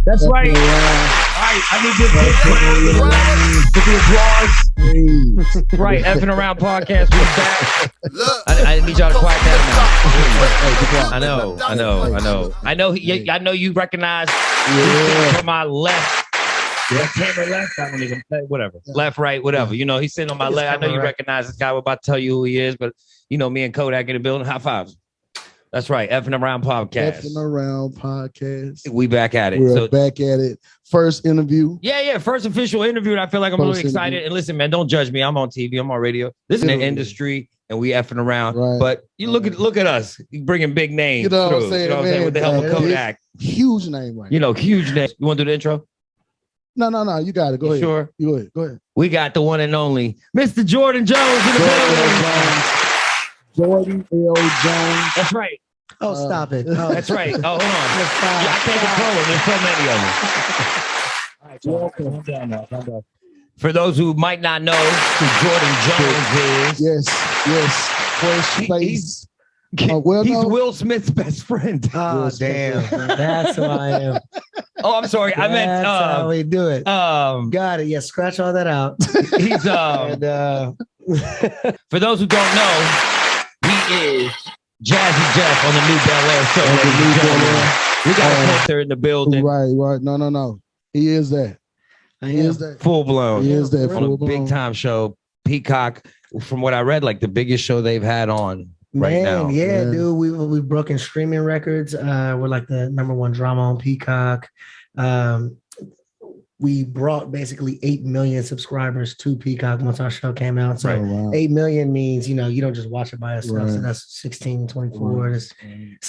That's right. All right, I need this applause. Right, effing around podcast. We're back. I need y'all to quiet down now. I know you recognize to my left. Camera left. I don't even say whatever. Left, right, whatever. You know, he's sitting on my left. I know you recognize this guy. We're about to tell you who he is, but you know, me and Kodak in the building. High fives. That's right. Effing Around Podcast. Effing Around Podcast. We back at it. We're back at it. First interview. Yeah. First official interview. And I feel like I'm really excited. Interview. And listen, man, don't judge me. I'm on TV. I'm on radio. This is an industry, and we effing around. Right. But you look at us bringing big names. You know what I'm saying? You know what I'm saying? With the help of Kodak. Huge name, right? You know, huge name. You want to do the intro? No. You got it. Go ahead. Sure. Go ahead. We got the one and only Mr. Jordan Jones in the building. Jordan L. Jones. That's right. Oh, stop it. Oh. That's right. Oh, hold on. Yeah, I can't control it. There's so many of them. All right, calm down. For those who might not know who Jordan Jones is. Yes. First face. He's Will Smith's best friend. Oh, damn. That's who I am. Oh, I'm sorry. I meant that's how we do it. Got it. Yeah, scratch all that out. He's for those who don't know, he is Jazzy Jeff on the new Bel Air show. We got a poster in the building. Right. No. He is that. He is that. Full blown. He is that. On a big time show. Peacock, from what I read, like the biggest show they've had on right now. Yeah, dude. We've broken streaming records. We're like the #1 drama on Peacock. We brought basically 8 million subscribers to Peacock once our show came out. So 8 million means, you know, you don't just watch it by yourself. Right. So that's 16, 24. It's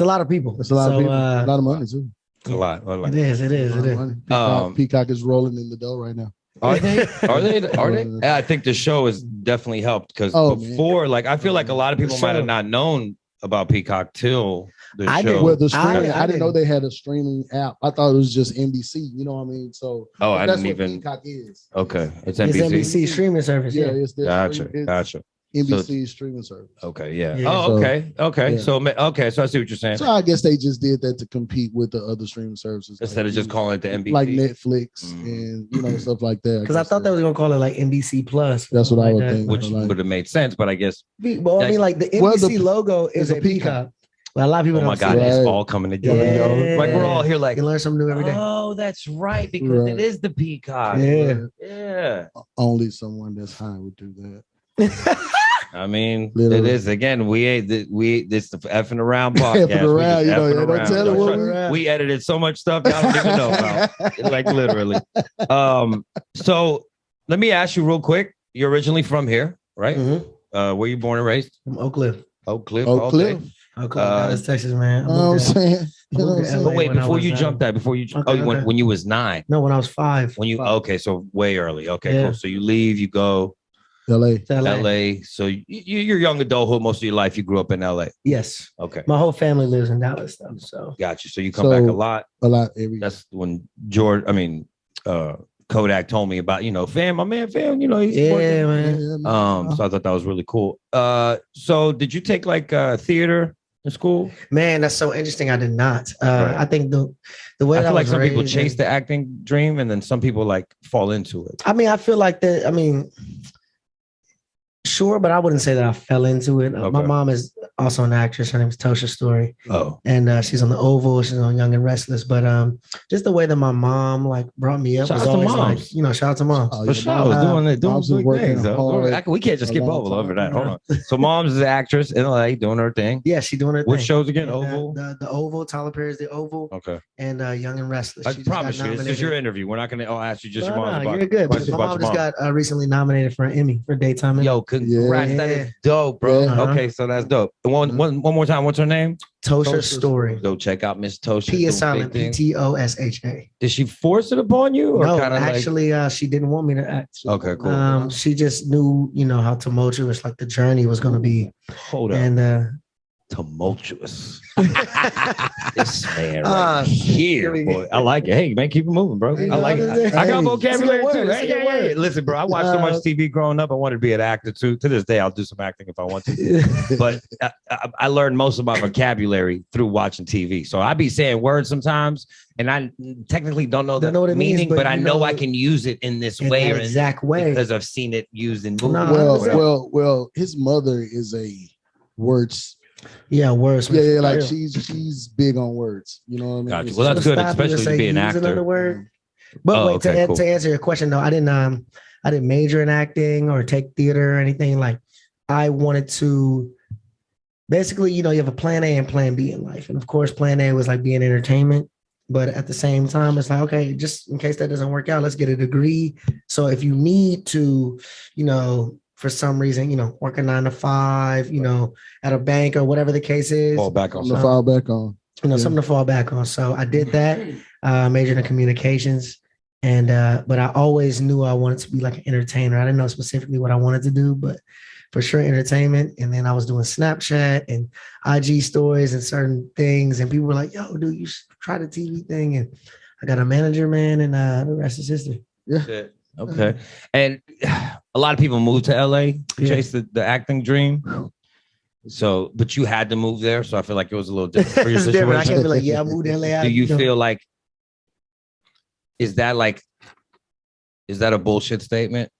a lot of people. It's a lot of people. A lot of money too. It's a lot. It is. Peacock is rolling in the dough right now. Are they? Are they? I think the show has definitely helped because before, man. Like, I feel like a lot of people might have not known about Peacock till the show. I didn't know they had a streaming app. I thought it was just NBC. You know what I mean? So I that's didn't what even. Peacock is. Okay, it's NBC. It's NBC streaming service. Yeah, it's gotcha. NBC streaming service. Okay, yeah. Okay. Yeah. So I see what you're saying. So I guess they just did that to compete with the other streaming services instead of just calling it the NBC, like Netflix and stuff like that. Because I thought they were gonna call it like NBC Plus. That's what I would think, which would have made sense. But I guess. Well, I mean, like the NBC logo is a peacock. Well, a lot of people. Oh my God, it's all coming together. Yeah. Like we're all here, like you learn something new every day. Oh, that's right, because it is the peacock. Yeah. Only someone that's high would do that. I mean, literally. It is again. This the effing around podcast. Effing around, we edited so much stuff y'all don't even know about. Like literally. So let me ask you real quick. You're originally from here, right? Mm-hmm. Were you born and raised? From Oak Cliff. Oak Cliff. That's Texas, man. I'm saying. But wait, before you jumped that, when you was 9. No, when I was 5. So way early. Okay, cool. So you leave, you go. LA. So you're young adulthood. Most of your life, you grew up in LA. Yes. Okay. My whole family lives in Dallas, though. So got you. So you come back a lot. That's when Kodak told me about, my man, fam, he's man. So I thought that was really cool. So did you take like theater in school? Man, that's so interesting. I did not. I think the way I feel like some people chase the acting dream and then some people like fall into it. I mean, I feel like that. I mean, sure, but I wouldn't say that I fell into it. My mom is also an actress. Her name is Tosha Story. Oh, and she's on The Oval. She's on Young and Restless. But just the way that my mom like brought me up was always like, shout out to mom. For sure, doing some big things. We can't just skip over that. Hold on. So mom's is an actress in LA doing her thing. Yeah, she's doing her thing. What shows again? Oval. The Oval. Tyler Perry's The Oval. Okay. And Young and Restless. I promise you, this is your interview. We're not going to ask you just your mom's. You're good. My mom just got recently nominated for an Emmy for daytime. Yo, congrats. That is dope, bro. Okay, so that's dope. One more time. What's her name? Tosha Story. Go check out Miss Tosha. P is silent. PTOSHA. Did she force it upon you? Or no, actually, she didn't want me to act. Okay, cool. She just knew, how tumultuous like the journey was going to be. Hold up. And tumultuous. This man right here, boy. I like it. Hey, man, keep it moving, bro. I like it. I got vocabulary too. Hey. Listen, bro, I watched so much TV growing up. I wanted to be an actor too. To this day, I'll do some acting if I want to. But I learned most of my vocabulary through watching TV. So I be saying words sometimes, and I technically don't know the meaning, but I know I can use it in this way or exact way because I've seen it used in movies. Well, his mother is a words. Yeah, words. Yeah, like she's big on words. You know what I mean? Gotcha. Well, that's good, especially to be an actor. Another word. But to answer your question though, I didn't major in acting or take theater or anything. Like I wanted to basically, you have a plan A and plan B in life. And of course, plan A was like being entertainment. But at the same time, it's like, okay, just in case that doesn't work out, let's get a degree. So if you need to, for some reason, work a 9 to 5, at a bank or whatever the case is. Fall back on. Something to fall back on. So I did that, majored in communications. And, but I always knew I wanted to be like an entertainer. I didn't know specifically what I wanted to do, but for sure entertainment. And then I was doing Snapchat and IG stories and certain things. And people were like, yo, dude, you should try the TV thing. And I got a manager, man, and the rest is history. Yeah. Okay. And a lot of people move to LA to chase the acting dream. So, but you had to move there. So I feel like it was a little different for your situation. I can't be like, I moved to LA. Do you feel like, is that a bullshit statement?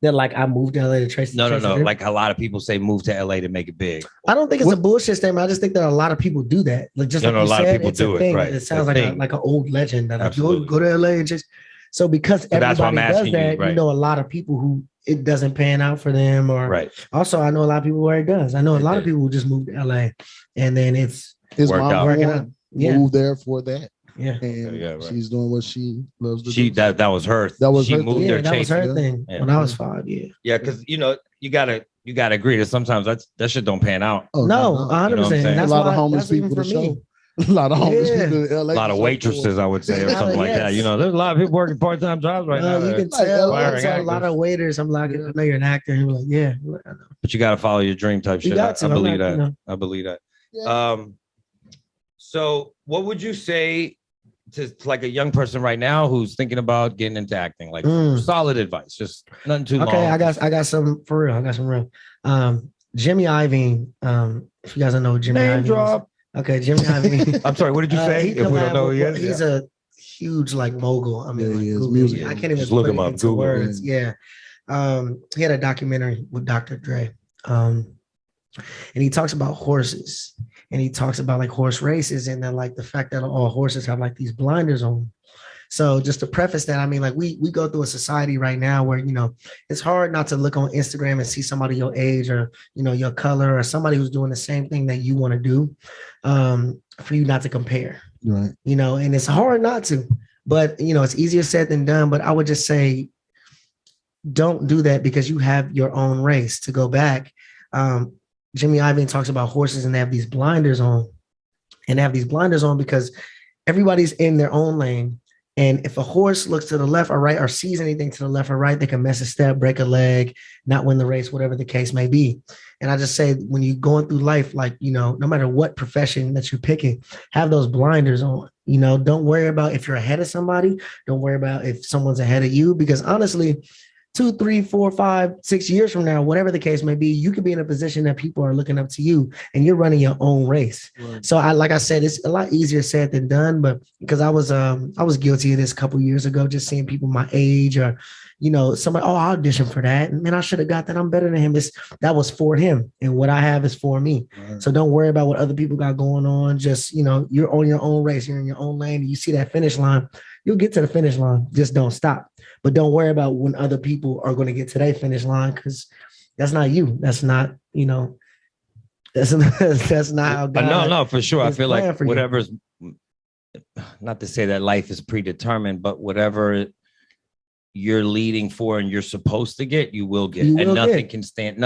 That like I moved to LA to chase. No. Like a lot of people say move to LA to make it big. I don't think it's a bullshit statement. I just think that a lot of people do that. Like just like a lot of people do it. Right. It sounds like an old legend that like, go to LA and just. So because everybody does that, a lot of people who it doesn't pan out for them, or also I know a lot of people where it does. I know a lot of people who just moved to LA, and then it's mom working out. Moved there for that. Yeah, and she's doing what she loves to do. That was her. That was she her moved thing. there. That was her thing when I was 5. Yeah. Yeah, because you gotta agree that sometimes that shit don't pan out. Oh, no, 100%. A lot of homeless people to show. A lot of homeless people in LA. A lot of waitresses, I would say, or something like that. There's a lot of people working part-time jobs right now. You can tell a lot of waiters. I'm like, I know you're an actor. And you're like, yeah. I know. But you got to follow your dream type shit. I believe that. I believe that. Yeah. So what would you say to like a young person right now who's thinking about getting into acting? Like solid advice, just nothing too long. Okay, I got some for real. I got some real. Jimmy Iovine. If you guys don't know Jimmy Iovine. Drop. Okay, Jimmy Iovine. I'm sorry, what did you say? If we don't know yet, he's a huge like mogul. I mean, music. I can't even just look him up. Google words. Yeah. He had a documentary with Dr. Dre. And he talks about horses, and he talks about like horse races, and then like the fact that all horses have like these blinders on. So just to preface that, I mean, like we go through a society right now where, it's hard not to look on Instagram and see somebody your age or, your color or somebody who's doing the same thing that you want to do, for you not to compare, right? And it's hard not to, but, it's easier said than done. But I would just say, don't do that because you have your own race. To go back, Jimmy Iovine talks about horses and they have these blinders on, and they have these blinders on because everybody's in their own lane. And if a horse looks to the left or right or sees anything to the left or right, they can miss a step, break a leg, not win the race, whatever the case may be. And I just say, when you're going through life, like, no matter what profession that you're picking, have those blinders on. Don't worry about if you're ahead of somebody. Don't worry about if someone's ahead of you, because honestly, 2, 3, 4, 5, 6 years from now, whatever the case may be, you could be in a position that people are looking up to you and you're running your own race. Right. So like I said, it's a lot easier said than done, but because I was guilty of this a couple years ago, just seeing people my age or, somebody, I'll audition for that. And man, I should have got that. I'm better than him. That was for him. And what I have is for me. Right. So don't worry about what other people got going on. Just, you're on your own race. You're in your own lane. You see that finish line. You'll get to the finish line. Just don't stop. But don't worry about when other people are going to get to their finish line, because that's not you. That's not, that's not how God. No, for sure. I feel like whatever's, not to say that life is predetermined, but whatever you're leading for and you're supposed to get, you will get. Nothing can stand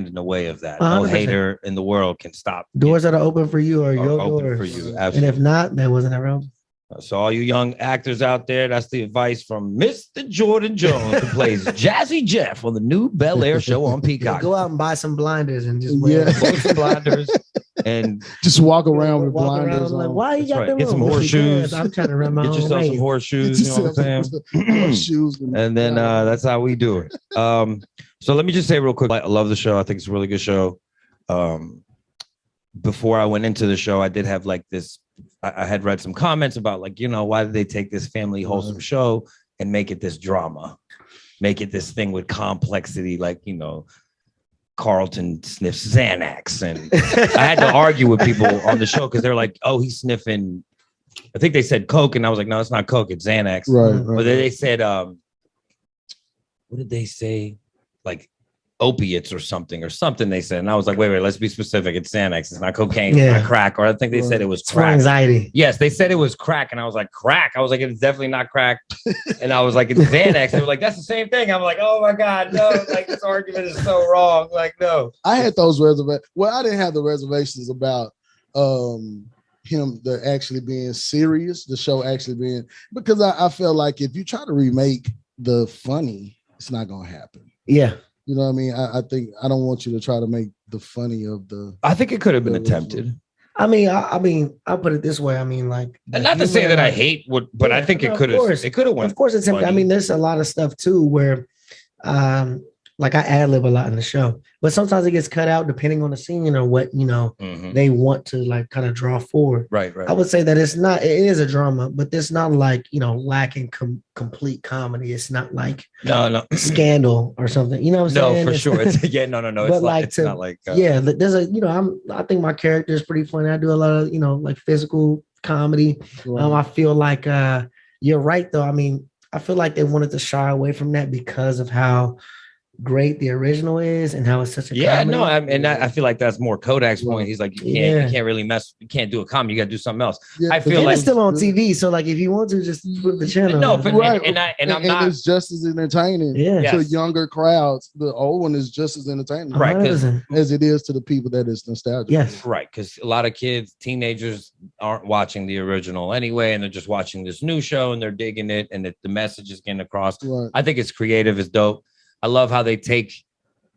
in the way of that. 100%. No hater in the world can stop. Doors that are open for you are your open doors. for you. Absolutely. And if not, that wasn't ever open. So all you young actors out there, that's the advice from Mr. Jordan Jones, who plays Jazzy Jeff on the new Bel Air show on Yeah, Peacock. go out and buy some blinders and just wear Some blinders and just walk around with walk blinders around like, on. why you That's got right. them Get some on? horseshoes. Because I'm trying to run my get own yourself some race. horseshoes. You know what I'm saying? Horseshoes And then that's how we do it. So let me just say real quick, I love the show. I think it's a really good show. Before I went into the show, I did have like this. I had read some comments about like, why did they take this family wholesome show and make it this drama, make it this thing with complexity, like, Carlton sniffs Xanax. And I had to argue with people on the show because they're like, oh, he's sniffing. I think they said Coke. And I was like, no, it's not Coke. It's Xanax. Right. But then they said, what did they say? Like opiates or something they said. And I was like, wait, let's be specific. It's Xanax. It's not cocaine. It's not crack. Or I think they said it was crack. Anxiety. Yes, they said it was crack. And I was like, crack? I was like, it's definitely not crack. And I was like, it's Xanax. They were like, that's the same thing. I'm like, oh my God, no. Like this argument is so wrong. Like, no. I had those reservations. Well, I didn't have the reservations about him actually being serious, the show actually being, because I felt like if you try to remake the funny, it's not going to happen. Yeah. You know what I mean? I think I don't want you to try to make the funny of the. I think it could have been attempted. I mean, I'll put it this way. I mean, like, and not to say that I hate what, but I think it could have. It could have went. Of course, it's. I mean, there's a lot of stuff too where, like I ad lib a lot in the show, but sometimes it gets cut out depending on the scene or what they want to like kind of draw forward. Right. I would say that it's not. It is a drama, but it's not like lacking complete comedy. It's not like no Scandal or something. You know what I'm saying? No, for sure. No. But it's not like there's a I think my character is pretty funny. I do a lot of like physical comedy. Right. I feel like you're right though. I mean, I feel like they wanted to shy away from that because of how great the original is and how it's such a comedy. I feel like that's more Kodak's point. He's like, you can't really you can't do a comedy, you got to do something else. I feel like it's still on TV, so like if you want to just flip the channel. No, but I'm not. It's just as entertaining to younger crowds. The old one is just as entertaining, right? As it is to the people that is nostalgic. Yes, right. Because a lot of kids, teenagers aren't watching the original anyway, and they're just watching this new show and they're digging it, and the message is getting across. Right. I think it's creative, it's dope. I love how they take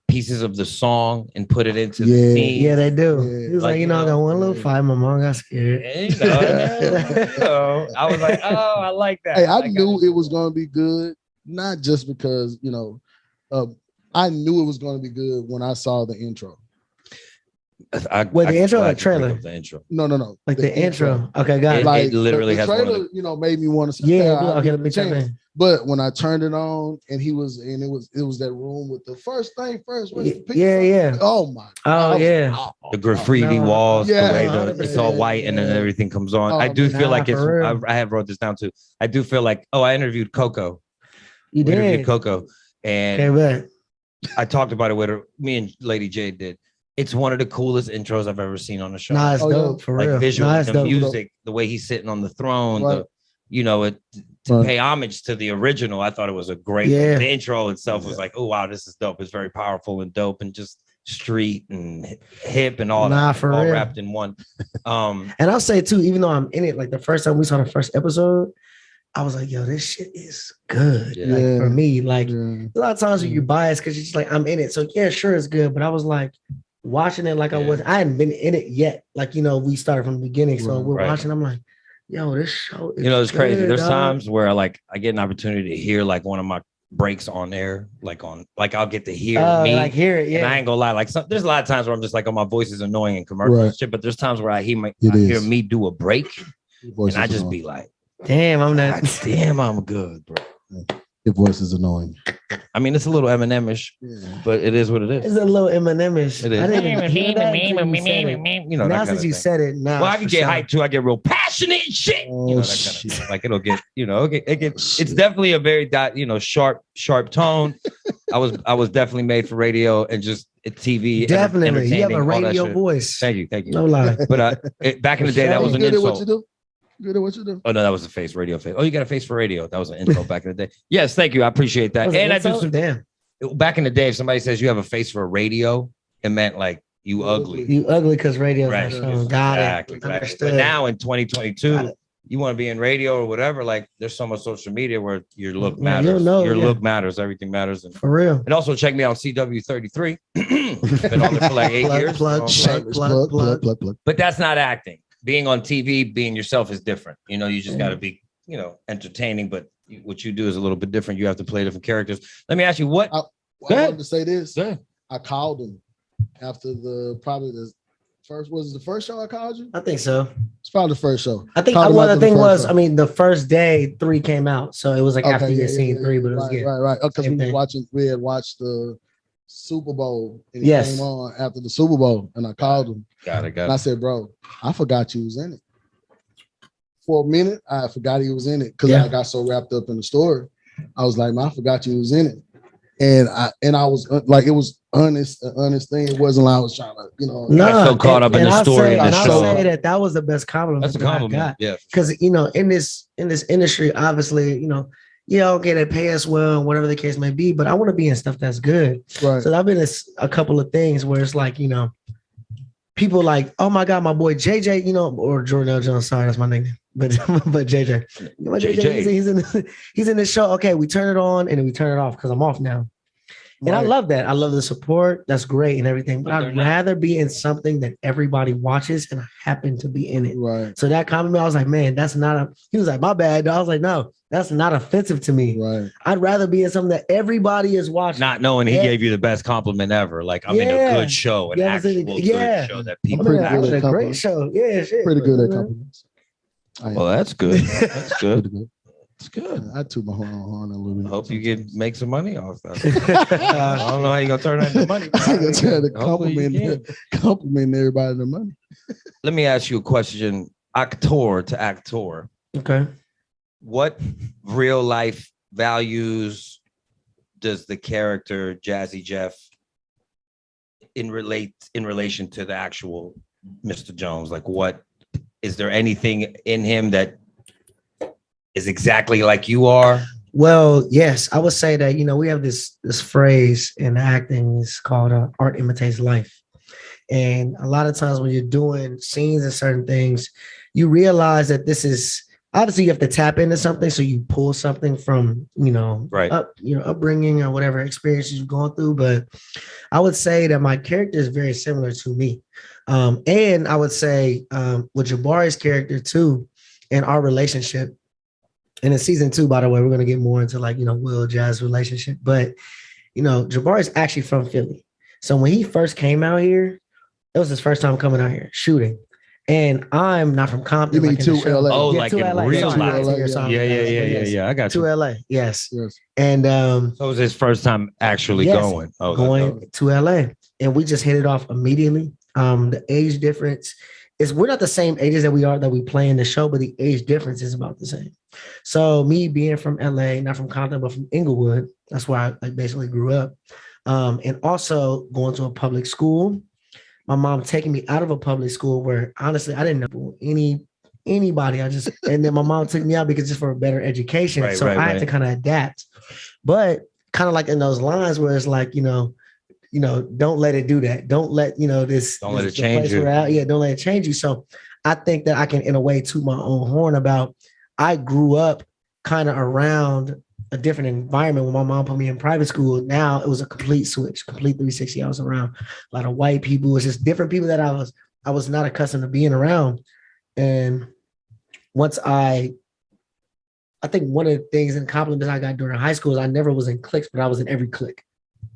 pieces of the song and put it into the scene. Yeah, they do. Yeah. He was like, I got one little fight. My mom got scared. I was like, oh, I like that. Hey, I knew it was going to be good, not just because, I knew it was going to be good when I saw the intro. The intro or the trailer? The intro. No. Like the intro. Okay, got it. Like, it literally the trailer, made me want to say, okay, let me check that. But when I turned it on and it was that room with the first thing first. Yeah. Oh my God. Oh yeah. The graffiti walls, the way it's all white and then everything comes on. I do feel like it's. I have wrote this down too. I do feel like I interviewed Coco. You did. Interviewed Coco, and I talked about it with her. Me and Lady J did. It's one of the coolest intros I've ever seen on the show. Nah, it's dope for real. Like visual, the music, the way he's sitting on the throne, to pay homage to the original. I thought it was a great. The intro itself was like, oh wow, this is dope. It's very powerful and dope and just street and hip and all that, for all real. wrapped in one. And I'll say too, even though I'm in it, like the first time we saw the first episode, I was like, yo, this shit is good. Yeah. Like for me, like a lot of times when you're biased because you're just like, I'm in it. So yeah, sure it's good. But I was like watching it like I hadn't been in it yet. Like, we started from the beginning. So we're watching, I'm like, yo, this show is it's crazy. good, There's dog. times where I get an opportunity to hear like one of my breaks on air, I'll get to hear me. Like hear it, And I ain't gonna lie, there's a lot of times where I'm just like, oh, my voice is annoying and commercial and shit, but there's times where I hear me do a break and I just be like, damn, I'm not. Damn, I'm good, bro. Your voice is annoying. I mean, it's a little Eminem-ish, but it is what it is. It's a little Eminem-ish. It is. I didn't hear that now since you said it. Now, well, I can get hyped too. I get real passionate and shit. That kind of stuff. Like it'll get, it's definitely a very sharp tone. I was definitely made for radio and just TV. Definitely, you have a radio voice. Thank you. No lie. But back in the day, that was an insult. Good at what you do. Oh no, that was a face, radio face. Oh, you got a face for radio. That was an intro back in the day. Yes, thank you. I appreciate that. And I do some back in the day. If somebody says you have a face for a radio, it meant like you ugly. You ugly because radio. Right. Got it. Exactly. But now in 2022, you want to be in radio or whatever, like there's so much social media where your look Yeah, matters. you'll know, Your yeah. look matters. Everything matters. And For real. also check me out on CW33. Been on there for like 8 years. Plug. But that's not acting. Being on TV, being yourself is different. You know, you just got to be, entertaining. But what you do is a little bit different. You have to play different characters. Let me ask you what. I wanted to say this. Go ahead. I called him after the first show I called you? I think so. It's probably the first show. I think the thing was, the first day 3 came out, so it was like after you seen 3, but it was good. Right. Because we had watched the Super Bowl, and he came on after the Super Bowl, and I called him. Got it. And I said, bro, I forgot you was in it. For a minute, I forgot he was in it because I got so wrapped up in the story. I was like, man, I forgot you was in it. And I was like, it was an honest thing. It wasn't like I was trying to, I feel caught up in the story. I'll say that was the best compliment. That's a compliment. Yeah. Because, in this industry, obviously, you don't get to pay us well, whatever the case may be, but I want to be in stuff that's good. Right. So I've been in a couple of things where it's like, people like, oh my God, my boy JJ, or Jordan L. Jones, sorry, that's my nickname. But JJ, JJ, he's in the show. Okay, we turn it on and then we turn it off because I'm off now. And I love that. I love the support. That's great and everything. But I'd rather be in something that everybody watches and I happen to be in it. Right. So that compliment, I was like, man, that's not he was like, my bad. I was like, no, that's not offensive to me. Right. I'd rather be in something that everybody is watching. Not knowing he gave you the best compliment ever. Like, I'm in a good show, an actual good show that people actually. A great show. Yeah, shit. Pretty good at compliments. Well, that's good. That's good. It's good. I took my horn a little bit. I hope you make some money off that. I don't know how you're gonna turn that into money. I'm gonna try to compliment everybody the money. Let me ask you a question, actor to actor. Okay. What real life values does the character Jazzy Jeff in relation to the actual Mr. Jones? Like, what is there anything in him that is exactly like you are? Well, yes, I would say that, we have this phrase in acting is called art imitates life. And a lot of times when you're doing scenes and certain things, you realize that this is obviously you have to tap into something. So you pull something from, upbringing or whatever experiences you're going through. But I would say that my character is very similar to me. And I would say with Jabari's character too, and our relationship. And in season 2, by the way, we're going to get more into Will Jazz relationship. But, Jabari is actually from Philly. So when he first came out here, it was his first time coming out here shooting. And I'm not from Compton. You mean to LA? Oh, like in real life. Yeah. I got you. To LA, yes. And so it was his first time actually going. Going to LA. And we just hit it off immediately. The age difference is we're not the same ages that we play in the show, but the age difference is about the same. So me being from LA, not from Compton, but from Inglewood, that's where I basically grew up. And also going to a public school. My mom taking me out of a public school where honestly I didn't know anybody. And then my mom took me out because just for a better education. I had to kind of adapt. But kind of like in those lines where it's like, don't let it do that. Don't let, don't let it change you. Don't let it change you. So I think that I can, in a way, toot my own horn about I grew up kind of around a different environment. When my mom put me in private school, now it was a complete switch, complete 360. I was around a lot of white people. It's just different people that I was not accustomed to being around. And once I think one of the things and compliments I got during high school is I never was in cliques, but I was in every clique.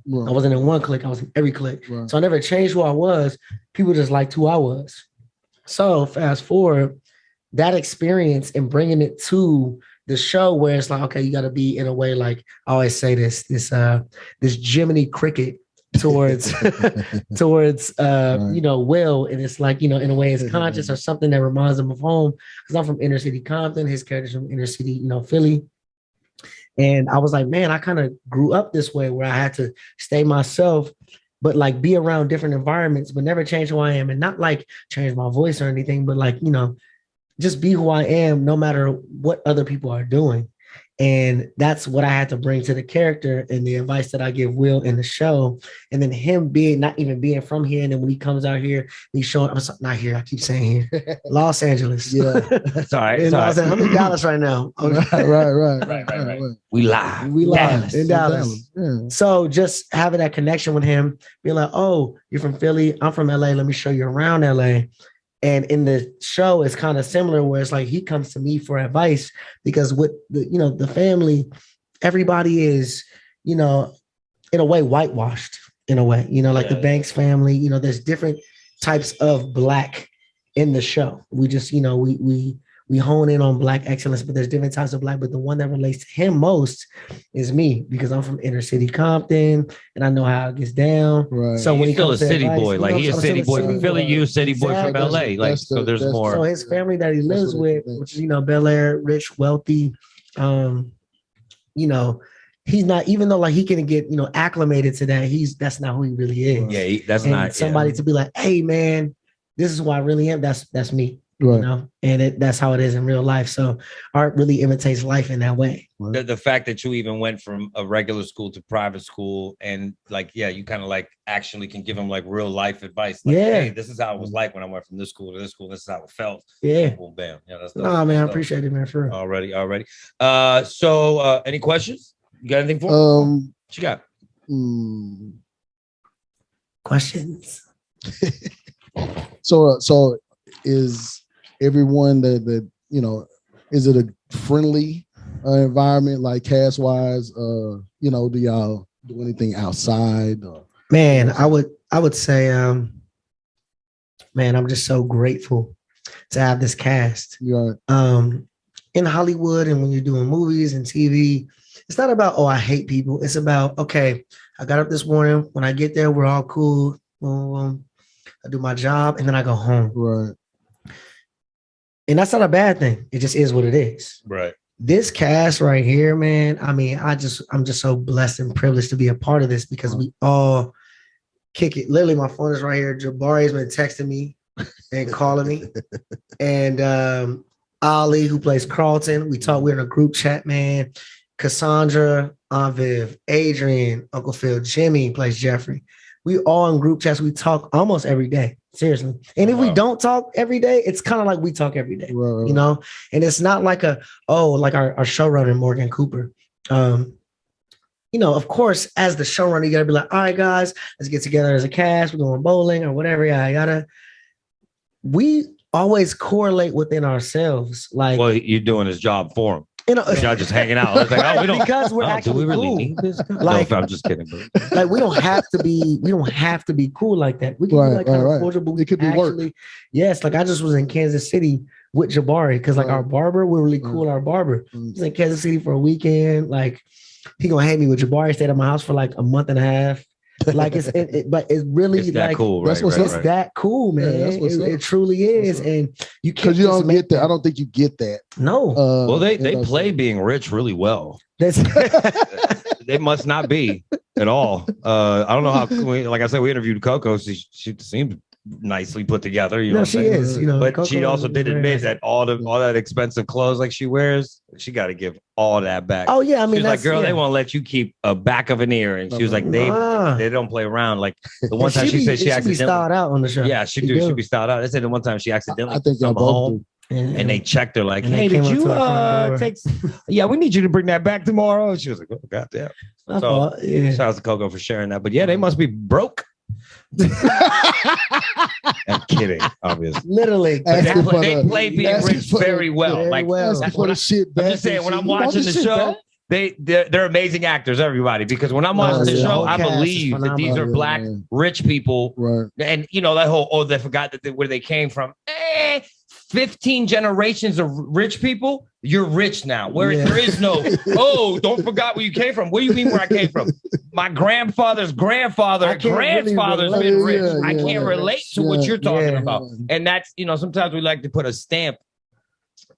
Right. I wasn't in one clique, I was in every clique. Right. So I never changed who I was. People just liked who I was. So fast forward, that experience and bringing it to the show where it's like, okay, you got to be in a way like I always say this Jiminy Cricket towards Will, and it's like in a way it's conscious or something that reminds him of home because I'm from inner city Compton, his character's from inner city Philly. And I was like, man, I kind of grew up this way where I had to stay myself, but like be around different environments, but never change who I am. And not like change my voice or anything, but like, just be who I am no matter what other people are doing. And that's what I had to bring to the character and the advice that I give Will in the show. And then him being not even being from here. And then when he comes out here, he's showing not here. I keep saying here, Los Angeles. Yeah. Sorry. I'm in Dallas right now. Right. We live. Dallas. In Dallas. Yeah. So just having that connection with him, being like, oh, you're from Philly. I'm from LA. Let me show you around LA. And in the show, it's kind of similar where it's like he comes to me for advice because with the family, everybody is, in a way whitewashed in a way, like the Banks family, there's different types of Black in the show. We just, we hone in on Black excellence, but there's different types of Black. But the one that relates to him most is me because I'm from inner city Compton and I know how it gets down. Right. So when he's still a city boy, like he's a city boy from Philly, you a city boy from LA. Like so, there's more. So his family that he lives with, which is Bel Air, rich, wealthy, he's not, even though like he can get acclimated to that. That's not who he really is. Yeah, that's and not somebody to be like, hey man, this is who I really am. That's me. Right. And that's how it is in real life. So art really imitates life in that way. The fact that you even went from a regular school to private school and like, you kind of like actually can give them like real life advice. Like, hey, this is how it was like when I went from this school to this school. This is how it felt. Yeah. Boom, bam. Yeah, that's man, I appreciate it, man. For real. Already. So any questions? You got anything for me? What you got? Questions. So is everyone that is it a friendly environment like cast wise? Do y'all do anything outside? Man, I would say, man, I'm just so grateful to have this cast. Yeah. In Hollywood and when you're doing movies and TV, it's not about, I hate people. It's about, okay, I got up this morning. When I get there, we're all cool. I do my job and then I go home. Right. And that's not a bad thing. It just is what it is. Right. This cast right here, man. I mean, I'm just so blessed and privileged to be a part of this because we all kick it. Literally, my phone is right here. Jabari's been texting me and calling me. And Ali, who plays Carlton, we're in a group chat, man. Cassandra, Viv, Adrian, Uncle Phil, Jimmy plays Jeffrey. We all in group chats. We talk almost every day. Seriously. And if we don't talk every day, it's kind of like we talk every day, and it's not like like our showrunner, Morgan Cooper. Of course, as the showrunner, you got to be like, all right, guys, let's get together as a cast. We're going bowling or whatever. We always correlate within ourselves. Like, well, you're doing his job for him. Y'all just hanging out. It's like, we don't, because we're actually do we really cool. need this guy? Like, no, I'm just kidding. But. Like we don't have to be cool like that. We can be like kind of cordial, but we could be work. Yes, like I just was in Kansas City with Jabari because like our barber, we're really cool. Our barber was in Kansas City for a weekend. Like he gonna hang me with Jabari. Stayed at my house for like a month and a half. Like but it's really it's that like cool. Right, it's that cool, man. It truly is, and you can't because you don't get that. I don't think you get that. No. Well, they play being rich really well. They must not be at all. I don't know how. Like I said, we interviewed Coco. She seemed nicely put together. You know, she is. But Coco she also did admit that all that expensive clothes like she wears, she got to give all that back. Oh yeah, I mean, she's like, girl, they won't let you keep a back of an ear, and she was like, they don't play around. Like the one time she said she accidentally styled out on the show. Yeah, she be styled out. They said the one time she accidentally I think y'all both home. And they checked her like, hey, did you take? Yeah, we need you to bring that back tomorrow. And she was like, oh, goddamn. So shout out to Coco for sharing that. But yeah, they must be broke. I'm kidding, obviously. Literally, they play being rich very well. Like that's what I'm just saying. When I'm watching the show, they're amazing actors, everybody. Because when I'm watching the show, I believe that these are black rich people, right? And that whole they forgot where they came from. 15 generations of rich people, you're rich now. Where there is no, don't forget where you came from. What do you mean where I came from? My grandfather's grandfather's been rich. I can't relate to what you're talking about. And that's, sometimes we like to put a stamp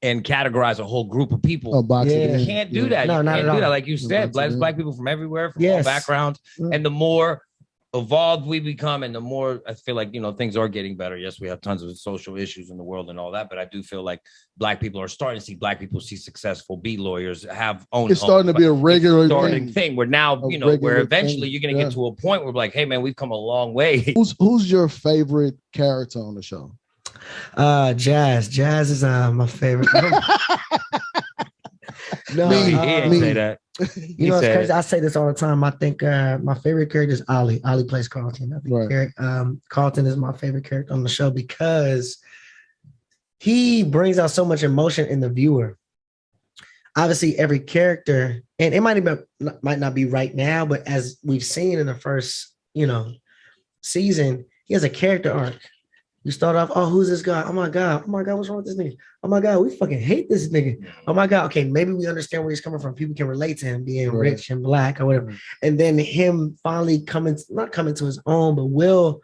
and categorize a whole group of people. You can't do that. No, you not can't at do that. all. Like you said, black people from everywhere, from all backgrounds. And the more evolved we become, and the more I feel like, things are getting better. Yes, we have tons of social issues in the world and all that, but I do feel like Black people are starting to see Black people see successful, be lawyers, have own. It's starting to be a regular thing where now, where eventually you're going to get to a point where like, hey man, we've come a long way. Who's your favorite character on the show? Jazz is my favorite. No, he ain't say that. You know, it's crazy. I say this all the time. I think my favorite character is Ali. Ali plays Carlton. I think Carlton is my favorite character on the show because he brings out so much emotion in the viewer. Obviously, every character, and it might not be right now, but as we've seen in the first, season, he has a character arc. You start off, oh, who's this guy? Oh my God, what's wrong with this nigga? Oh my God, we fucking hate this nigga. Oh my God, okay, maybe we understand where he's coming from. People can relate to him being rich and Black or whatever. And then him finally not coming to his own, but Will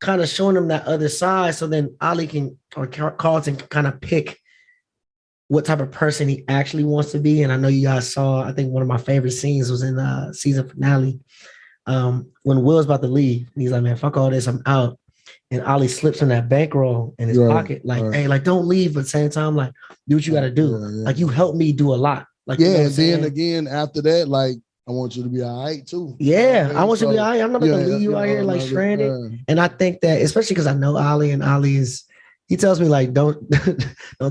kind of showing him that other side. So then Ali or Carlton can kind of pick what type of person he actually wants to be. And I know you guys saw, I think one of my favorite scenes was in the season finale when Will's about to leave. And he's like, man, fuck all this, I'm out. And Ali slips in that bankroll in his pocket, like, hey, like, don't leave. But at the same time, like, do what you got to do. Like, you helped me do a lot. Like, and then again, after that, like, I want you to be all right, too. Yeah, I want you to be all right. I'm not going to leave you out here, like, stranded. And I think that, especially because I know Ali, and Ali he tells me, like, don't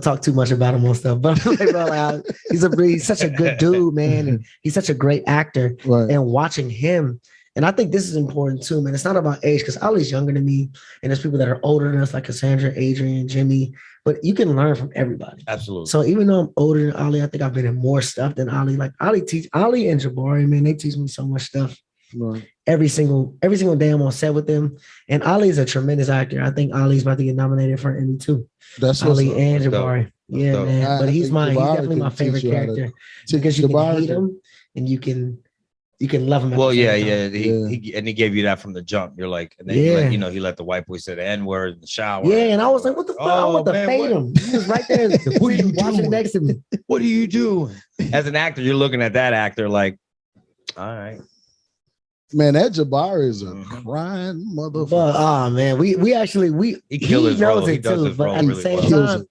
talk too much about him on stuff. But I'm like, bro, like, he's such a good dude, man. And he's such a great actor. Right. And watching him, and I think this is important too, man. It's not about age because Ali's younger than me, and there's people that are older than us, like Cassandra, Adrian, Jimmy. But you can learn from everybody. Absolutely. So even though I'm older than Ali, I think I've been in more stuff than Ali. Like Ali and Jabari, man, they teach me so much stuff. Right. Every single day I'm on set with them. And Ali is a tremendous actor. I think Ali's about to get nominated for an Emmy too. That's Ali and Jabari. Yeah, man. But he's definitely my favorite character because you can hate him and you can love him. Well, he gave you that from the jump. You're like, and then he let the white boy say the N-word in the shower. Yeah, and I was like, what the fuck? I want to fade him. He was right there. What are you watching next to me? What are you doing? As an actor, you're looking at that actor like, all right. Man, that Jabari is a crying motherfucker. But, man, he knows it too. But at the same time,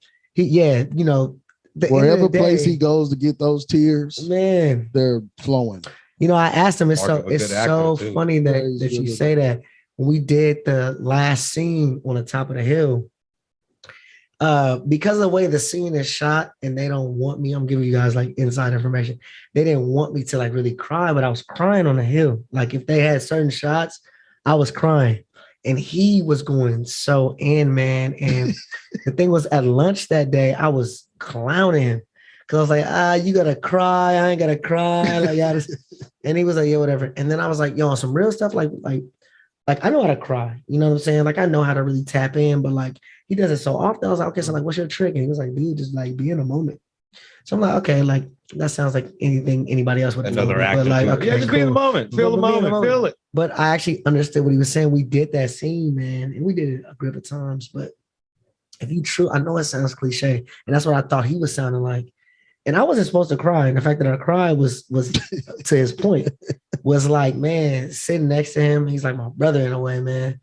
wherever place he goes to get those tears, man, they're flowing. I asked him, it's so funny that you say that. When we did the last scene on the top of the hill, because of the way the scene is shot, and they don't want me, I'm giving you guys like inside information. They didn't want me to like really cry, but I was crying on the hill. Like if they had certain shots, I was crying. And he was going so in, man. And the thing was, at lunch that day, I was clowning him. Cause I was like, you gotta cry. I ain't gotta cry. Like, and he was like, yeah, whatever. And then I was like, yo, on some real stuff, like I know how to cry. You know what I'm saying? Like I know how to really tap in, but like he does it so often. I was like, okay, so like, what's your trick? And he was like, dude, just like be in a moment. So I'm like, okay, like that sounds like anything anybody else would do. Another actor, like, okay, just be in the moment, feel the moment, feel it. But I actually understood what he was saying. We did that scene, man, and we did it a grip of times. But if you I know it sounds cliche, and that's what I thought he was sounding like. And I wasn't supposed to cry. And the fact that I cried was to his point, was like, man, sitting next to him, he's like my brother in a way, man.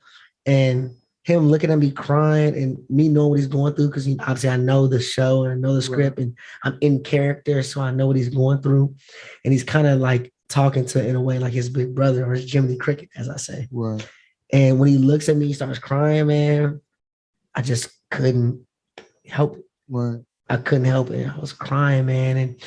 And him looking at me crying and me knowing what he's going through, because obviously I know the show and I know the script and I'm in character, so I know what he's going through. And he's kind of like talking to, in a way, like his big brother or his Jiminy Cricket, as I say. Right. And when he looks at me, he starts crying, man. I just couldn't help it. Right. I couldn't help it. I was crying, man. And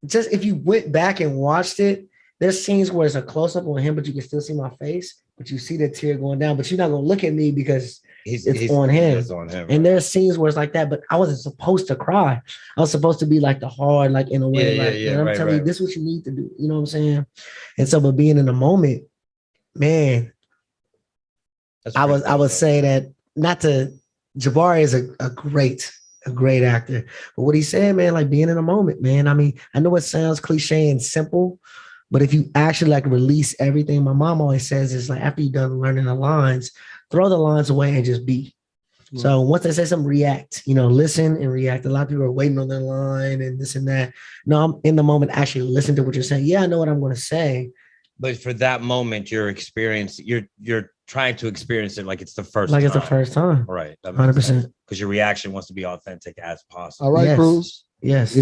just if you went back and watched it, there's scenes where it's a close-up on him, but you can still see my face, but you see the tear going down, but you're not going to look at me because it's on him. It's on him. And there's scenes where it's like that, but I wasn't supposed to cry. I was supposed to be like the hard, like in a way, and I'm telling you, this is what you need to do. You know what I'm saying? And so, but being in the moment, man, I would say that Jabari is a great actor. But what he said, man, like being in a moment, man. I mean, I know it sounds cliche and simple, but if you actually like release everything, my mom always says is like, after you're done learning the lines, throw the lines away and just be. Mm-hmm. So once they say something, react, listen and react. A lot of people are waiting on their line and this and that. No, I'm in the moment, actually listen to what you're saying. Yeah, I know what I'm going to say. But for that moment, you're trying to experience it like it's the first like time. it's the first time. Right. 100%. Because your reaction wants to be authentic as possible. All right, Yes. Cruz. Yes.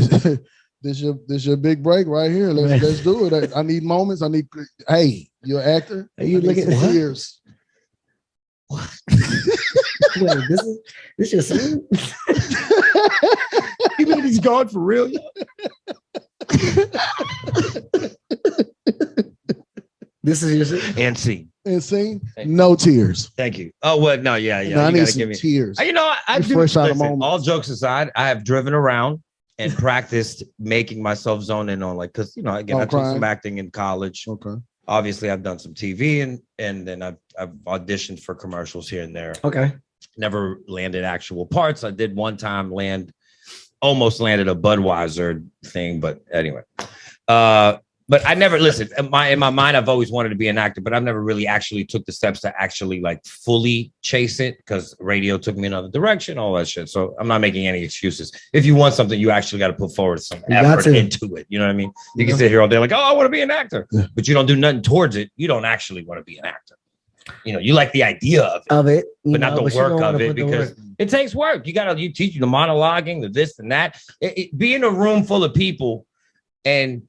This your big break right here. Let's do it. I need moments. Hey, you're an actor. Are you looking at what? tears? What? Wait, this your scene? You mean he's gone for real? This is your scene? And scene. And scene. No tears. Thank you. Oh, well, no, yeah. No, I you need gotta some give me tears. You know, I do. Fresh out of Listen, moments. all jokes aside, I have driven around and practiced making myself zone in on, like, because, you know, again, I took some acting in college. Okay. Obviously, I've done some TV and then I've auditioned for commercials here and there. Okay. Never landed actual parts. I did one time almost landed a Budweiser thing, but anyway. But I never listen. In my mind, I've always wanted to be an actor, but I've never really actually took the steps to actually like fully chase it because radio took me another direction, all that shit. So I'm not making any excuses. If you want something, you actually got to put forward some effort into it. You know what I mean? You can sit here all day like, oh, I want to be an actor, but you don't do nothing towards it. You don't actually want to be an actor. You know, you like the idea of it, but not the work of it because it takes work. You teach you the monologuing, the this and that. Be in a room full of people and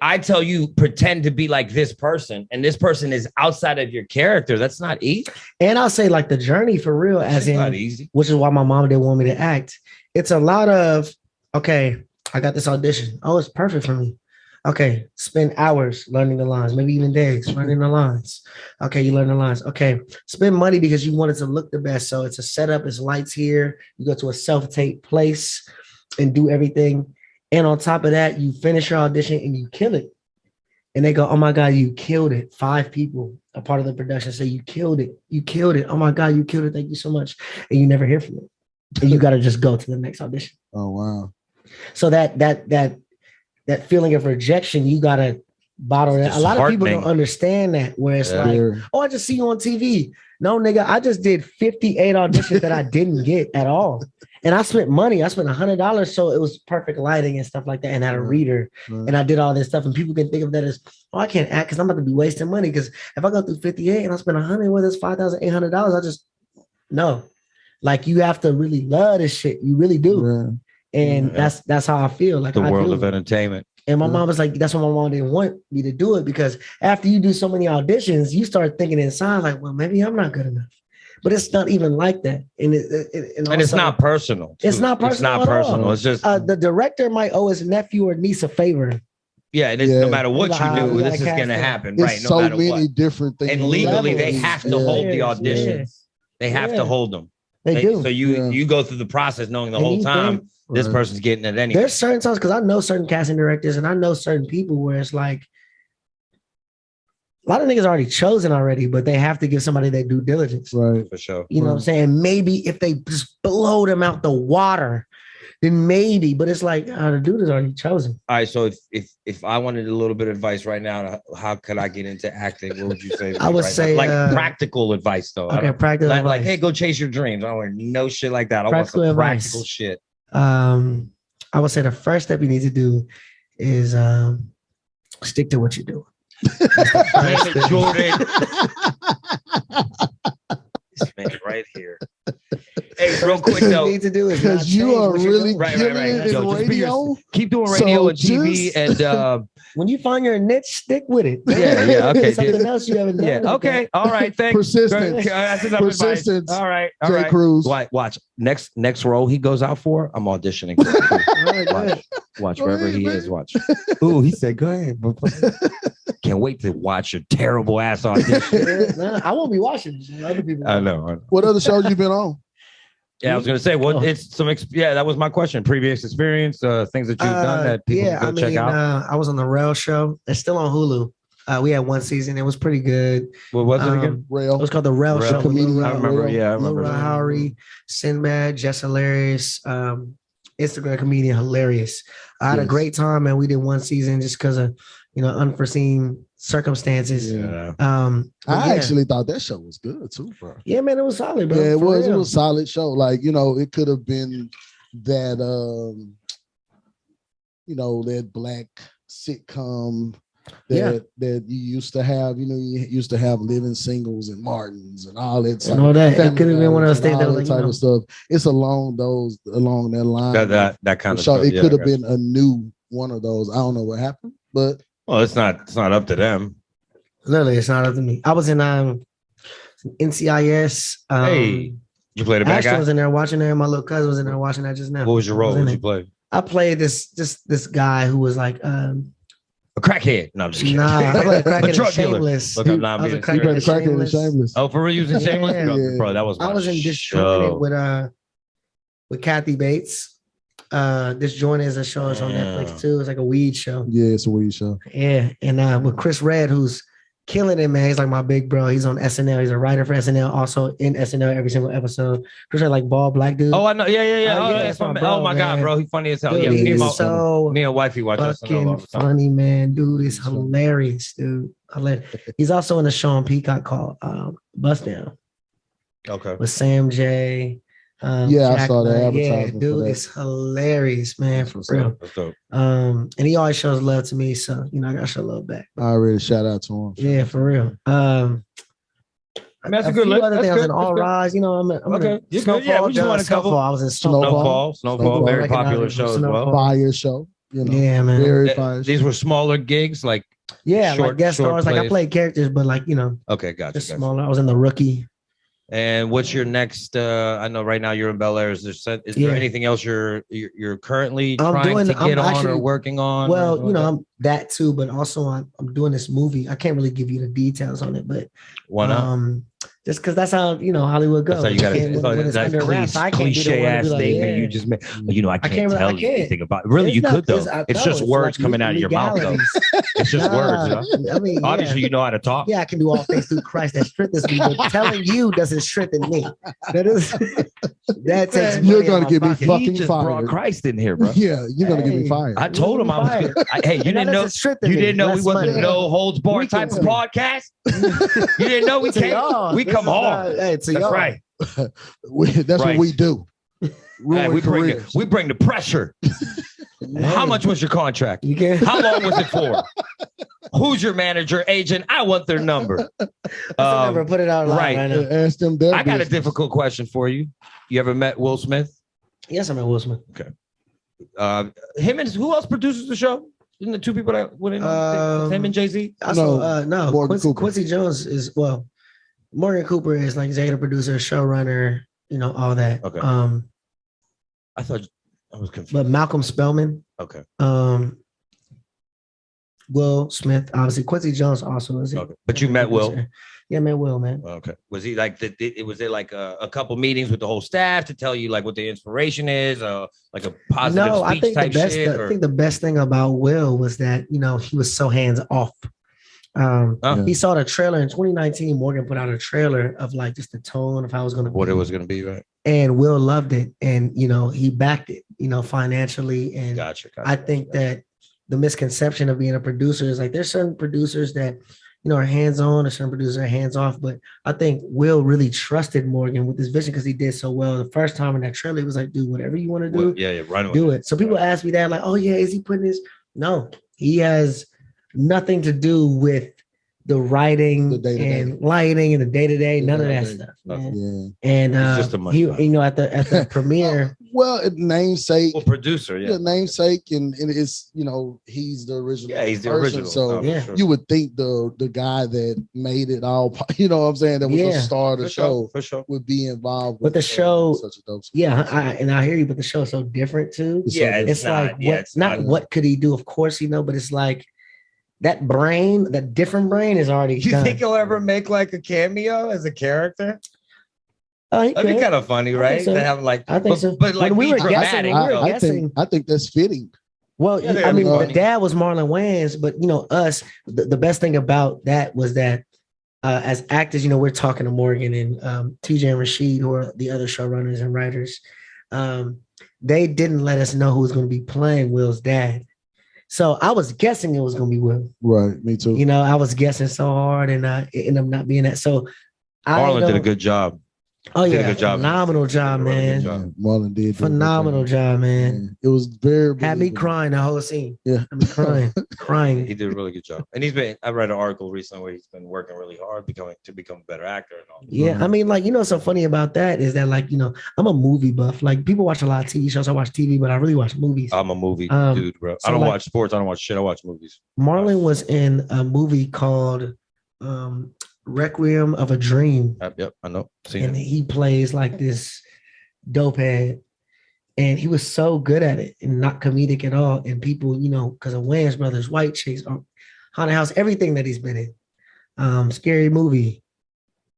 I tell you, pretend to be like this person, and this person is outside of your character. That's not easy. And I'll say like the journey for real, as in, not easy. Which is why my mom didn't want me to act. It's a lot of, okay, I got this audition. Oh, it's perfect for me. Okay, spend hours learning the lines, maybe even days learning the lines. Okay, you learn the lines. Okay, spend money because you want it to look the best. So it's a setup, it's lights here. You go to a self-tape place and do everything. And on top of that, you finish your audition and you kill it. And they go, oh my God, you killed it. 5 people, a part of the production, say you killed it. You killed it. Oh my God, you killed it. Thank you so much. And you never hear from it. And you got to just go to the next audition. Oh, wow. So that feeling of rejection, you got to bottle that. A lot of people don't understand that, where it's like, oh, I just see you on TV. No, nigga, I just did 58 auditions that I didn't get at all. And I spent money. I spent $100. So it was perfect lighting and stuff like that. And I had a reader and I did all this stuff. And people can think of that as, oh, I can't act because I'm about to be wasting money. Because if I go through 58 and I spend 100, whether it's $5,800, I just, no. Like, you have to really love this shit. You really do. Yeah. And that's how I feel. Like, the world of entertainment. And my mom was like, that's why my mom didn't want me to do it, because after you do so many auditions, you start thinking inside like, well, maybe I'm not good enough. But it's not even like that. And it's not personal. It's not personal. It's not personal. All. It's just the director might owe his nephew or niece a favor. Yeah, it is, no matter what you do, this is going to happen, right? No matter what. So many different things. And legally, they have to hold the auditions. They have to hold them. They do. So you go through the process knowing the whole time this person's getting it anyway. There's certain times, because I know certain casting directors and I know certain people where it's like, a lot of niggas already chosen already, but they have to give somebody their due diligence. Right. For sure. You know what I'm saying? Maybe if they just blow them out the water, then maybe, but it's like, the dude is already chosen. All right. So if I wanted a little bit of advice right now, how could I get into acting? What would you say? I would say like practical advice though. Okay, practical advice. Like, hey, go chase your dreams. I don't want no shit like that. I want some practical shit. I would say the first step you need to do is stick to what you do. Jordan. This man right here. Hey, real quick though, you need to do is because you are really right. Yo, radio. Keep doing radio and TV, and when you find your niche, stick with it. Yeah. Okay. Something else you haven't done. Yeah. Okay. All right. Thanks. Persistence. All right. Jay Cruz. Watch. Next role he goes out for, I'm auditioning. Watch wherever he is. Watch. Ooh, he said, "Go ahead." Can't wait to watch your terrible ass audition. I won't be watching other people. I know. What other shows you been on? Yeah, I was gonna say it's some. That was my question. Previous experience, things that you've done that people can go check out. I was on the Rail show. It's still on Hulu. We had one season. It was pretty good. What was it again? Rail. It was called the Rail Show. I remember. I remember. Laura Howery, Sinbad, Jess Hilarious, Instagram comedian, hilarious. I had a great time, and we did one season just because of unforeseen circumstances. Yeah. I actually thought that show was good too, bro. Yeah, man, it was solid, bro. Yeah, it was. Real. It was a solid show. Like, it could have been that that black sitcom that you used to have. You used to have Living Singles and Martins and all that. And all that. It could have been one of those things that was like, type of stuff. It's along that line. That kind of stuff. It could have been a new one of those. I don't know what happened, but it's not up to them. Literally, it's not up to me. I was in NCIS. Hey, you played a bad guy? was in there watching there. My little cousin was in there watching that just now. What was your role? What did you play? I played this guy who was like a crackhead. No, I'm just kidding. Nah, I played a crackhead a drug Shameless. Look, I'm not being you played a crackhead in Shameless. Oh, for real, you was in Shameless? Yeah. Bro, that was my I was in Disjointed with Kathy Bates. Disjointed is a show. It's on Netflix too. It's like a weed show. Yeah, it's a weed show. Yeah, and with Chris Redd, who's killing it, man. He's like my big bro. He's on SNL. He's a writer for SNL. Also in SNL every single episode. Chris Redd, like bald black dude. Oh, I know. Yeah. That's my bro, oh my God, bro. He's funny as hell. Dude, Yeah, me and wifey watch SNL all the time. Funny, man. Dude, it's hilarious, dude. He's also in a show on Peacock called Bust Down. Okay. With Sam J. I Jack saw the advertisement. Yeah, dude, it's hilarious, man, for real. That's dope. And he always shows love to me, so I gotta show love back. I already shout out to him. Yeah, for real. That's a good list. Other things. I was in All Rise, I'm okay. You're good. Yeah, we just want to cover. I was in Snowfall, very popular show as well. Fire show. Yeah, man. Very fire. These were smaller gigs, like like guest stars. Like I played characters, but Okay, gotcha. Just smaller. I was in The Rookie. And what's your next? I know right now you're in Bel Air. Is there anything else you're currently trying to get on or working on? Well, I'm that too, but also I'm doing this movie. I can't really give you the details on it, but why not? Just because that's how Hollywood goes. That's how you got to. That cliche ass statement you just made. I can't tell you anything about. Really, you could though. It's just words coming out of your mouth. Though. It's just words. I mean, obviously you know how to talk. Yeah, I can do all things through Christ that strengthens me. But telling you doesn't strengthen me. That takes. You're gonna get me fucking he just fired. Brought Christ in here, bro. Yeah, you're gonna get me fired. I told him I was. Hey, you didn't know. You didn't know we wasn't no holds barred type of podcast. You didn't know we can't. We come hard. That's right. That's what we do. We bring the pressure. How much was your contract? How long was it for? Who's your manager, agent? I want their number. Never put it out loud right now. Ask them. I got a difficult question for you. You ever met Will Smith? Yes, I met Will Smith. Okay. Him and who else produces the show? Isn't the two people that went in? Him and Jay-Z? No. Quincy Jones is Morgan Cooper is like executive producer, showrunner, all that. Okay. I thought I was confused. But Malcolm Spellman. Okay. Will Smith, obviously. Quincy Jones also is. Okay. But you met Will. Yeah, I met Will, man. Okay. Was he like was there like a couple meetings with the whole staff to tell you like what the inspiration is, like a positive speech type shit? I think the best thing about Will was that he was so hands off. He saw the trailer in 2019. Morgan put out a trailer of like just the tone of how it was going to be. What it was going to be, right? And Will loved it, and he backed it, financially. And gotcha. I think that the misconception of being a producer is like there's certain producers that are hands on, or certain producers are hands off. But I think Will really trusted Morgan with his vision because he did so well. The first time in that trailer, he was like, "Dude, whatever you want to do, run with do it." So people ask me that, like, "Oh yeah, is he putting his?" No, he has nothing to do with the writing and lighting and the day-to-day, none of that stuff. Man. Yeah. And he, at the premiere. Well, namesake. Well, producer, yeah. Namesake, and it's he's the original. Yeah, he's the original. So you would think the guy that made it all, what I'm saying, that was the star of the show, for sure, would be involved. But the show, such a dope I hear you. But the show's so different too. It's not what could he do? Of course, but it's like. That different brain is already You done. think he'll ever make like a cameo as a character? That'd be kind of funny, right? So. To have like, I think so. But like when we were dramatic. guessing, I think that's fitting. Well, the dad was Marlon Wayans, but us, the best thing about that was that as actors, we're talking to Morgan and TJ and Rashid, who are the other showrunners and writers. They didn't let us know who was going to be playing Will's dad. So I was guessing it was going to be Will. Right, me too. I was guessing so hard, and it ended up not being that. So Marlon did a good job. Oh Did a yeah, good job. phenomenal job, Did a really man. good job. Marlon did Phenomenal job, man. It was very Had me believable. crying the whole scene. Yeah, I mean, crying. He did a really good job, and I read an article recently where he's been working really hard to become a better actor and all. Yeah, I mean, like, what's so funny about that is that, like, I'm a movie buff. Like, people watch a lot of TV shows. I watch TV, but I really watch movies. I'm a movie dude, bro. so, I don't like, watch sports. I don't watch shit. I watch movies. Marlon was in a movie called Requiem of a Dream. Yep, I know. And he plays like this dope head. And he was so good at it and not comedic at all. And people, because of Wayans Brothers, White Chicks, Haunted House, everything that he's been in, Scary Movie,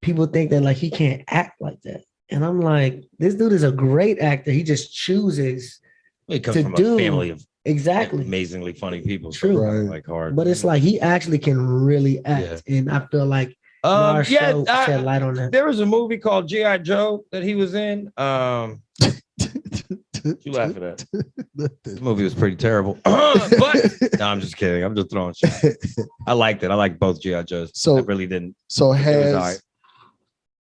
people think that like he can't act like that. And I'm like, this dude is a great actor. He just chooses he comes from a family of exactly amazingly funny people. True. So like hard. But it's like he actually can really act. Yeah. And I feel like shed light on that. There was a movie called G.I. Joe that he was in. You laughing at? This movie was pretty terrible. But no, I'm just kidding. I'm just throwing shit. I liked it. I liked both G.I. Joes. So I really didn't. So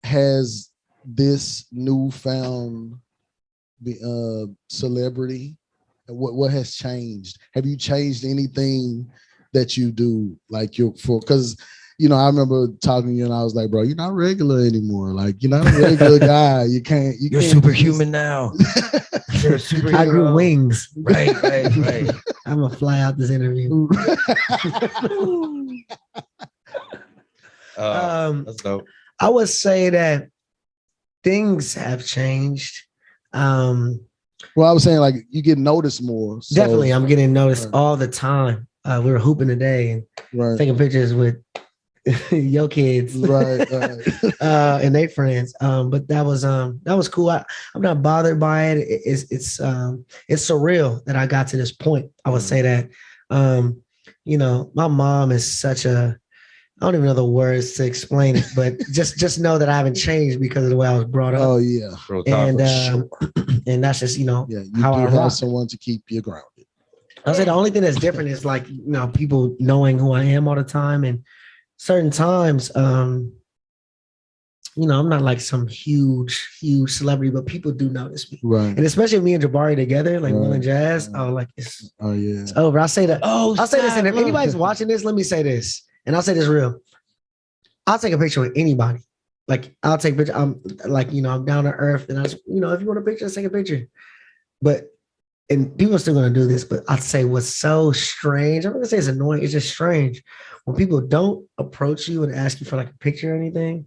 has this newfound celebrity? What has changed? Have you changed anything that you do? Like because I remember talking to you and I was like, bro, you're not regular anymore. Like, you're not a regular guy. You're superhuman now. You're a superhero. I grew wings. Right. I'm gonna fly out this interview. That's dope. I would say that things have changed. Well, I was saying like you get noticed more. So. Definitely, I'm getting noticed all the time. We were hooping today and taking pictures with your kids, right. And their friends. But that was cool. I'm not bothered by it. It's surreal that I got to this point. I would say that, my mom is such a, I don't even know the words to explain it, but just know that I haven't changed because of the way I was brought up. Oh yeah, and that's just you how I have someone to keep you grounded. I say the only thing that's different is like people knowing who I am all the time, and certain times, I'm not like some huge celebrity, but people do notice me, right? And especially me and Jabari together, like Will and Jazz. It's over. I say that. I'll say this, and if anybody's watching this, let me say this. And I'll say this real. I'll take a picture with anybody. Like I'll take a picture. I'm like, I'm down to earth. And if you want a picture, let's take a picture. And people are still going to do this, but I'd say what's so strange, I'm not going to say it's annoying. It's just strange when people don't approach you and ask you for like a picture or anything,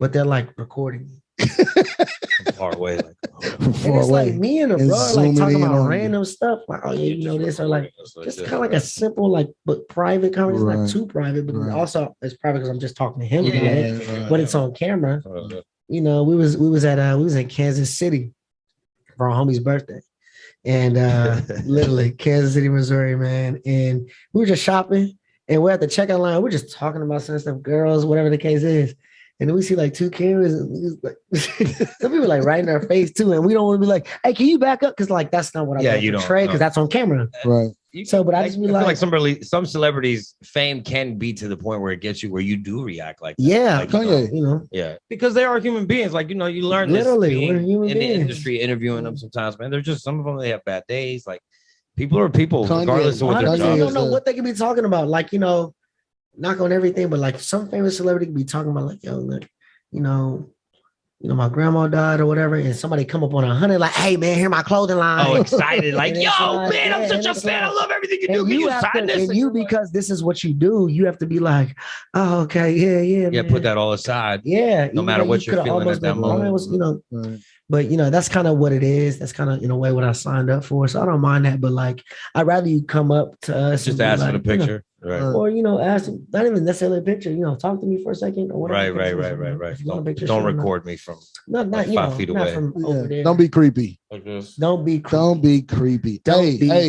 but they're like recording you. Far away, like far away. Like me and a brother like talking about random stuff, like this, or like just kind of like a simple but private conversation, not too private, but also it's private because I'm just talking to him, but it's on camera. We was in Kansas City for our homie's birthday, and literally Kansas City, Missouri, man, and we were just shopping, and we're at the checkout line. We're just talking about some stuff, girls, whatever the case is. And then we see like two cameras, and like, some people like right in our face too. And we don't want to be like, "Hey, can you back up?" Because like that's not what I want to portray because that's on camera, right? But I just be like some celebrities' fame can be to the point where it gets you where you do react like that. Yeah, yeah, because they are human beings. Like you learn literally this we're human in beings. The industry, interviewing them sometimes, man. They're just some of them. They have bad days. Like people are people, regardless of what their job is. I don't know what they could be talking about. Like knock on everything, but like some famous celebrity could be talking about like, yo, look. My grandma died or whatever, and somebody come up on 100 like, "Hey man, here my clothing line." Oh, excited! Like, yo, man, I'm such a fan. I love everything you do. Can you sign this? And you, because this is what you do, you have to be like, "Oh, okay, yeah." Yeah, put that all aside. Yeah, no matter what you're feeling at that moment. But that's kind of what it is. That's kind of in a way what I signed up for. So I don't mind that. But like, I'd rather you come up to us, just ask for the picture. Right. Or ask, not even necessarily a picture, talk to me for a second or whatever. Right. Don't record me from not 5 feet away. From over there. Don't be creepy. Like this. Don't be creepy. Don't be creepy.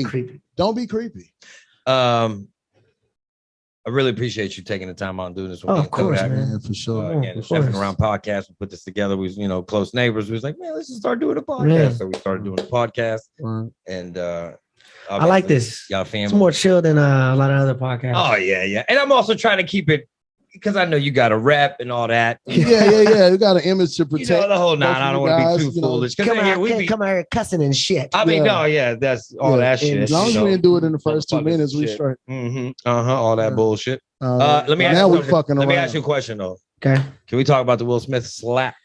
Creepy. Don't be creepy. I really appreciate you taking the time on doing this. Of course, man. For sure. Again, the Chefing Around podcast, we put this together. We was, close neighbors. We was like, man, let's just start doing a podcast. Yeah. So we started doing a podcast, and I like this. Y'all family. It's more chill than a lot of other podcasts. Oh yeah. And I'm also trying to keep it because I know you got a rep and all that. Yeah. You got an image to protect. You know, the whole nine. I don't want to be too foolish. Come out here cussing and shit. I mean, that's all that shit. As long as we didn't do it in the first 2 minutes, we straight. All that bullshit. Let me ask you a question though. Okay. Can we talk about the Will Smith slap?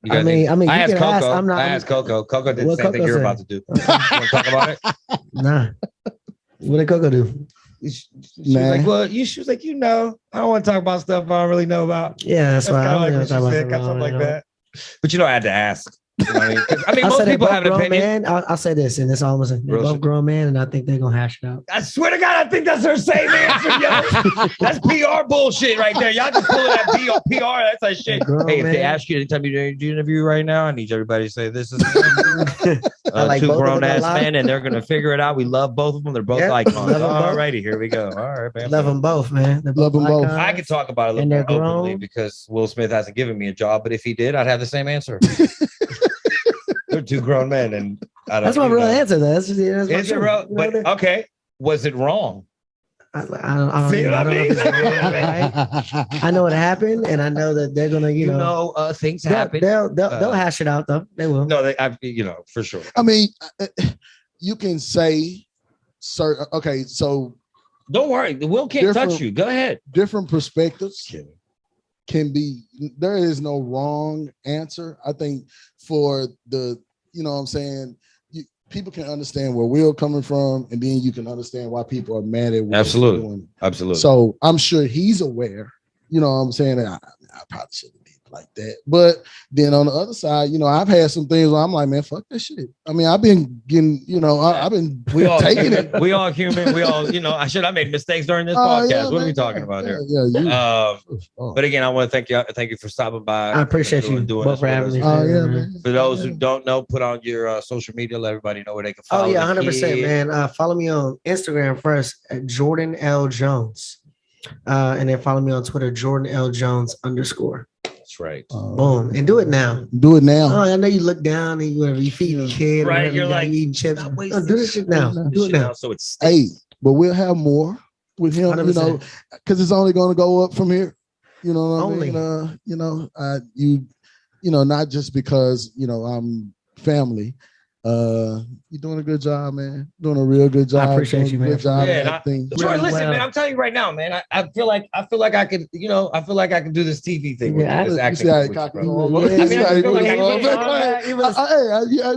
I asked Coco. I asked Coco. Coco did the same thing you're about to do. You want to talk about it? Nah. What did Coco do? She was like, well, she was like, I don't want to talk about stuff I don't really know about. Yeah, that's why I don't like something like that. But I had to ask. You know what I mean, most people have an opinion. Man, I'll say this, and it's almost they're both grown men, and I think they're gonna hash it out. I swear to God, I think that's her same answer. Yo. That's PR bullshit right there. Y'all just pulling that PR. That's like shit. Hey, if they ask you anytime you do an interview right now, I need everybody to say this is like two grown ass men, and they're gonna figure it out. We love both of them. They're both icons. All righty, here we go. All right, man. Love them both, man. Love them both. I can talk about it a little more openly because Will Smith hasn't given me a job, but if he did, I'd have the same answer. They're two grown men, and that's my real answer. That's is it real? But okay, was it wrong? I don't know if it's wrong, right? I know what happened, and I know that they're gonna, things happen. They'll hash it out, though. They will. No, for sure. I mean, you can say, "Sir, okay." So don't worry, Will can't touch you. Go ahead. Different perspectives can be. There is no wrong answer. I think for the, what I'm saying, people can understand where Will coming from, and then you can understand why people are mad at Will. Absolutely. So I'm sure he's aware. You know what I'm saying? I probably shouldn't be like that. But then on the other side, I've had some things where I'm like, man, fuck that shit. I mean, I've been getting, I've been taking it. We all human. We all, I made mistakes during this podcast. Yeah, what are we talking about here? But again, I want to thank you for stopping by. I appreciate you both for having me. For those who don't know, put on your social media, let everybody know where they can follow. 100%, man. Follow me on Instagram first at Jordan L. Jones. And then follow me on Twitter, Jordan L. Jones _. That's right. Boom. And do it now. Do it now. Oh, I know you look down and you feed a kid. Right. You're like eating chips. Do this shit now. Do it now. So it's but we'll have more with him, 100%. Because it's only going to go up from here. You know what I mean? Not just because, I'm family. You're doing a good job, man. Doing a real good job. I appreciate you, man. Good job. Jordan, listen, man. I'm telling you right now, man. I feel like I can, I can do this TV thing.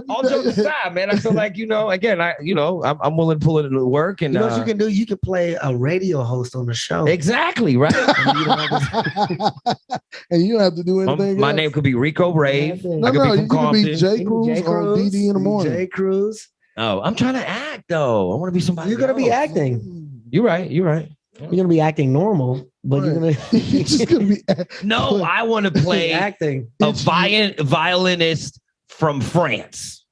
All jokes aside, man. I feel like again, I'm willing to pull it into work. And what you can do? You can play a radio host on the show. Exactly, right. And you don't have to do anything. My name could be Rico Brave. I could be from Compton. You could be J. Cruz on DD in the morning. J. Cruz. Oh, I'm trying to act though. I want to be somebody. You're gonna be acting. You're right. You're gonna be acting normal, but you're just gonna be. No, I want to play acting. A violinist from France.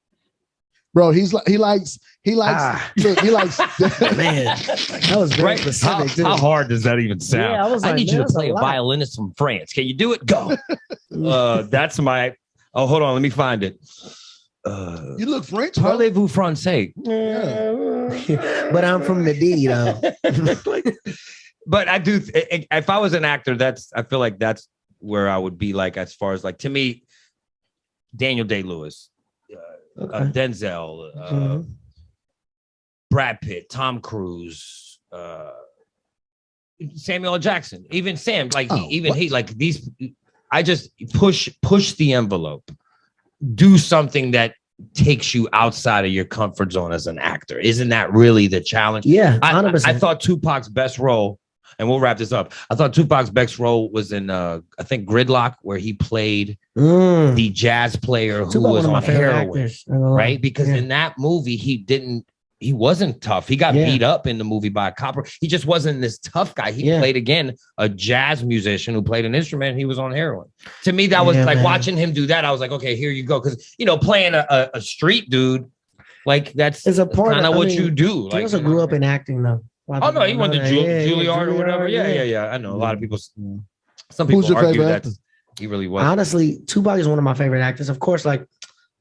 Bro, he likes. Look, he likes. Man, that was very specific. How hard does that even sound? Yeah, I need you to play a violinist from France. Can you do it? Go. That's my. Oh, hold on. Let me find it. You look French. Parlez-vous français? Yeah. But I'm from the D, though. But I do. If I was an actor, I feel like that's where I would be. Like as far as like to me, Daniel Day-Lewis, Denzel, Brad Pitt, Tom Cruise, Samuel L. Jackson, even Sam. Like he like these. I just push the envelope. Do something that takes you outside of your comfort zone as an actor. Isn't that really the challenge? Yeah, 100%. I thought Tupac's best role, and we'll wrap this up. I thought Tupac's best role was in, I think, Gridlock, where he played the jazz player who was on heroin, right? Because in that movie, he wasn't tough. He got beat up in the movie by a copper. He just wasn't this tough guy. He played, again, a jazz musician who played an instrument. And he was on heroin. To me, that was like watching him do that. I was like, okay, here you go. Because, playing a street dude, like that's kind of what you do. He also grew up in acting, though. Oh, no, he went to Juilliard or whatever. Yeah. I know a lot of people. Some people argue that he really was. Honestly, Tupac is one of my favorite actors. Of course, like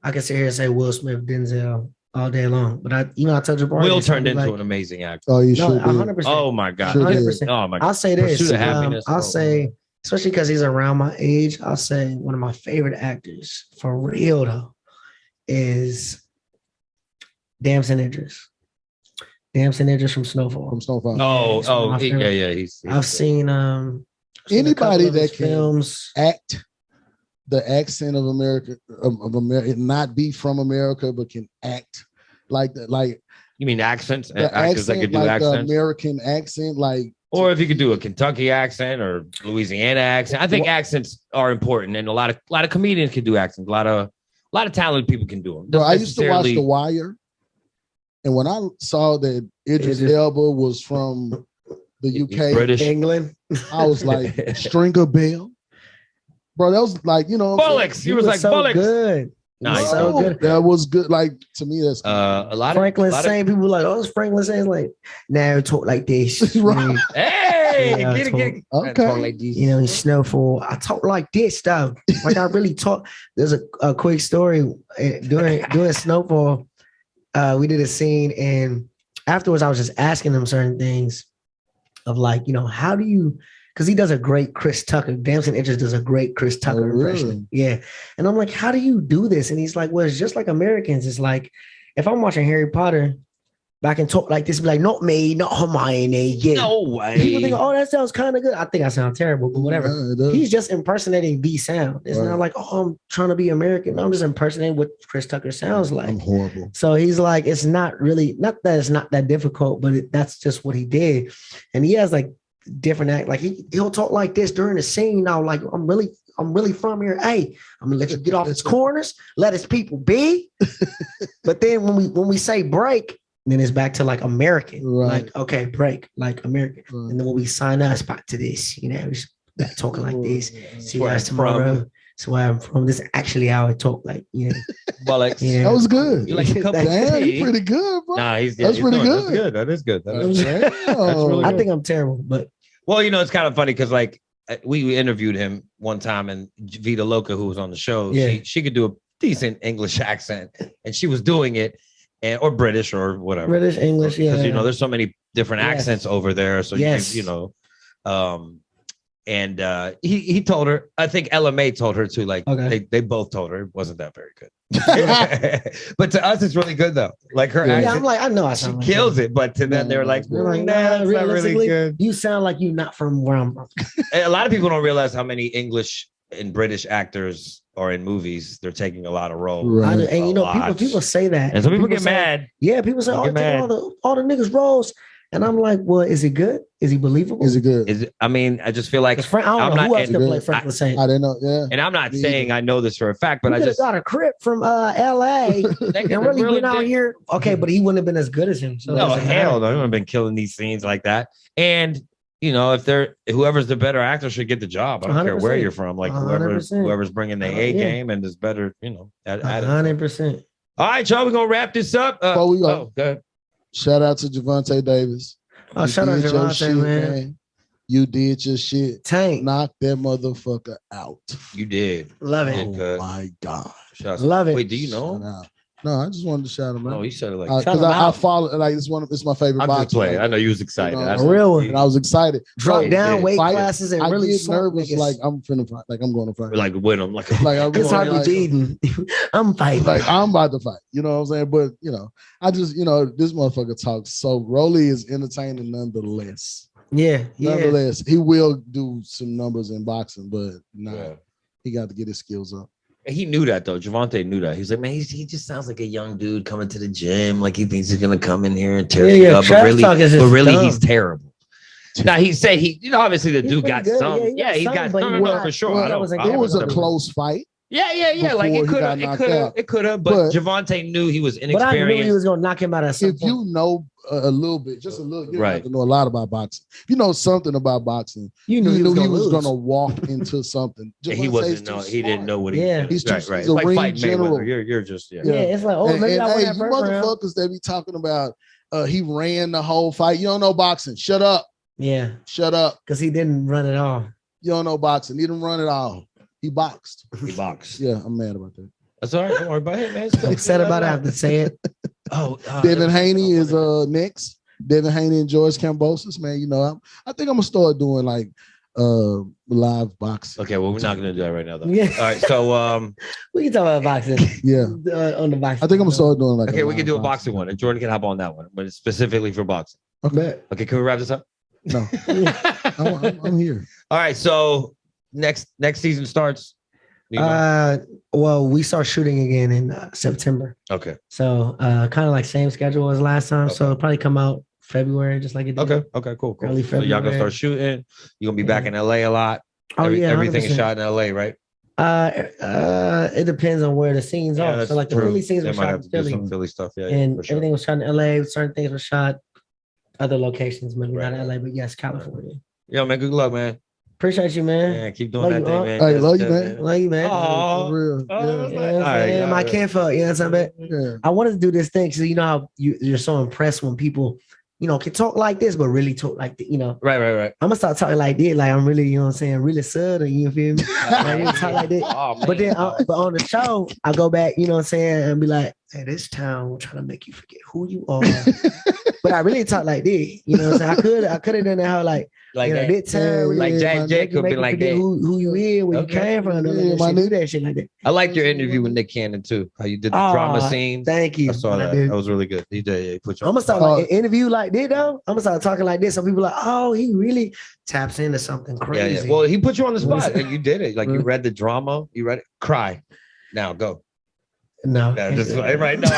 I can sit here and say Will Smith, Denzel. all day long. But I told Jabari, Will turned into an amazing actor. Oh, you no, sure did. 100%. Oh my god, Sure 100%. oh my god. I'll say this. Pursuit of Happiness. I'll say, especially because he's around my age, I'll say one of my favorite actors for real though is Damson Idris. Damson Idris from Snowfall. From Snowfall. Yeah. I've seen anybody that can films act the accent of America, of America, not be from America, but can act like that. Like you mean accents? the Actors that accent, could do like accents, the American accent, like. Or if you could do a Kentucky accent or Louisiana accent. I think accents are important, and a lot of comedians can do accents. A lot of talented people can do them. Bro, I used to watch The Wire, and when I saw that Idris Elba was from the UK, British, England, I was like, Stringer Bell. Bro, that was like, Bullocks. He was like so Bullocks. Good. Nice. So good. That was good. Like to me, that's a lot Franklin of saying people like, oh, it's Franklin saying like, now talk like this. Right. Hey, Yeah, get it. Okay. Talk like this. In Snowfall, I talk like this though. Like I really talk. There's a quick story during Snowfall. We did a scene, and afterwards, I was just asking him certain things of like, how do you? Because he does a great Chris Tucker. Damson Idris does a great Chris Tucker impression. Yeah. And I'm like, how do you do this? And he's like, well, it's just like Americans. It's like, if I'm watching Harry Potter, I can talk like this, be like, not me, not Hermione. Yeah. No way. People think, oh, that sounds kind of good. I think I sound terrible, but whatever. Yeah, he's just impersonating the sound. It's not like, oh, I'm trying to be American. No, I'm just impersonating what Chris Tucker sounds like. I'm horrible. So he's like, it's not that it's not that difficult, but that's just what he did. And he has like different act. Like he'll talk like this during the scene. Now, like, I'm really from here. Hey, I'm gonna let you get off his corners, let his people be. But then when we say break, then it's back to like American. Right. Like, okay, break, like American. Right. And then when we sign us back to this, it's talking like this. See you guys Where I'm tomorrow. from. So where I'm from. This is actually how I talk. Like, Bullocks. That was good. You like a cup of Damn, tea? you're pretty good, bro. Nah, that's pretty good. That is good. Damn. really I think I'm terrible, but Well, it's kind of funny because like we interviewed him one time, and Vita Loca, who was on the show, she could do a decent English accent, and she was doing it, or British or whatever. British, English, yeah. Because there's so many different accents over there, so and he told her, I think Ella May told her too, like they both told her it wasn't that very good. But to us, it's really good though. Like her accent, I'm like, I know she kills it, but to them, they're like, nah, it's not really good. You sound like you're not from where I'm from. A lot of people don't realize how many English and British actors are in movies. They're taking a lot of roles. Right. And people say that. And some people get mad. Yeah, people say, all the niggas roles. And I'm like, well, is it good? Is he believable? Is it good? I just feel like I don't know who else can play Franklin Saint. I didn't know. Yeah. And I'm not saying I know this for a fact, but I just got a crip from LA and really went out here. Okay, but he wouldn't have been as good as him. So no, hell no, he wouldn't have been killing these scenes like that. And if whoever's the better actor should get the job. I don't care where you're from. Like whoever's bringing the A game and is better, at 100%. All right, y'all, we're gonna wrap this up. Before we go, go ahead. Shout out to Javante Davis. Oh, shout out to Javante, man. You did your shit. Tank. Knock that motherfucker out. You did. Love it. Oh my gosh. Love it. Wait, do you know him? No, I just wanted to shout him out. Oh, you said it like because I follow like it's my favorite I'm boxer. just playing. I know you was excited. A real one. And I was excited. Drop down weight classes and really get nervous. Like I'm finna fight. Like I'm going to fight. Like with him. Like it's hard to beating. I'm fighting. Like I'm about to fight. You know what I'm saying? But I just this motherfucker talks so. Rolly is entertaining nonetheless. Yeah. Nonetheless, he will do some numbers in boxing, but he got to get his skills up. He knew that though. Javante knew that. He's like, man, he just sounds like a young dude coming to the gym. Like he thinks he's gonna come in here and tear shit up. But really, he's terrible. Now he said obviously the dude got some. Yeah, he got some for sure. It was a close fight. Yeah. Like it could have, but Javante knew he was inexperienced. But I knew he was gonna knock him out at some point. If you know a little bit, just a little, you don't have to know a lot about boxing. If you know something about boxing, you knew he was gonna walk into something. He wasn't. He didn't know what he. Yeah, he's right. He's a like ring general. You're just it's like maybe I won that you motherfuckers that be talking about he ran the whole fight. You don't know boxing. Shut up. Yeah, shut up. Because he didn't run it all. You don't know boxing. He didn't run it all. He boxed. He boxed. Yeah, I'm mad about that. That's all right. Don't worry about it, man. I'm upset about it. I have to say it. Devin Haney is next. Devin Haney and George Kambosos, man. You know, I think I'm gonna start doing like live boxing. Okay, well, we're not gonna do that right now, though. Yeah. All right, so we can talk about boxing. Yeah, on the boxing. I think I'm gonna start doing like. Okay, we can do a boxing one, and Jordan can hop on that one, but it's specifically for boxing. Okay. Okay, can we wrap this up? No, I'm here. All right, so next season starts. Well, we start shooting again in September. Okay. So kind of like same schedule as last time. So it'll probably come out February, just like it did. Okay, cool. Early So y'all gonna start shooting. You're gonna be back in LA a lot. Oh, yeah. Everything 100%. is shot in LA, right? It depends on where the scenes are. So like the early scenes they were might shot have in to do Philly, some Philly stuff. Yeah, and for sure. everything was shot in LA. Certain things were shot other locations, maybe Right. not LA, but yes, California. Yo, man, good luck, man. Appreciate you, man. Yeah, keep doing that thing, man. Hey, love you, man. Love you, man. Oh, For real. oh, Yeah. You know what I'm saying? My kinfolk, you know what I'm saying? Yeah. I wanted to do this thing because you know how you're so impressed when people, you know, can talk like this, but really talk like, you know. Right. I'm gonna start talking like this, like I'm really, you know what I'm saying, really southern, you feel me? Like, you talk like this. Oh, man. But then, but on the show, I go back, you know what I'm saying, and be like, hey, this town, we're trying to make you forget who you are. But I really talk like this, you know what I'm saying? I could have done it how like you know, that. this time, Like Jack could be like that. who you is, where you came from, do that shit like that. I like your interview with Nick Cannon too. How you did the drama scene. Thank you. I saw that. That was really good. He did. Yeah, he put you. I'm gonna start like an interview like this though. I'm gonna start talking like this. Some people are like, oh, he really taps into something crazy. Yeah. Well, he put you on the spot and you did it. Like you read the drama. You read it. Cry. Now go. No, just right now.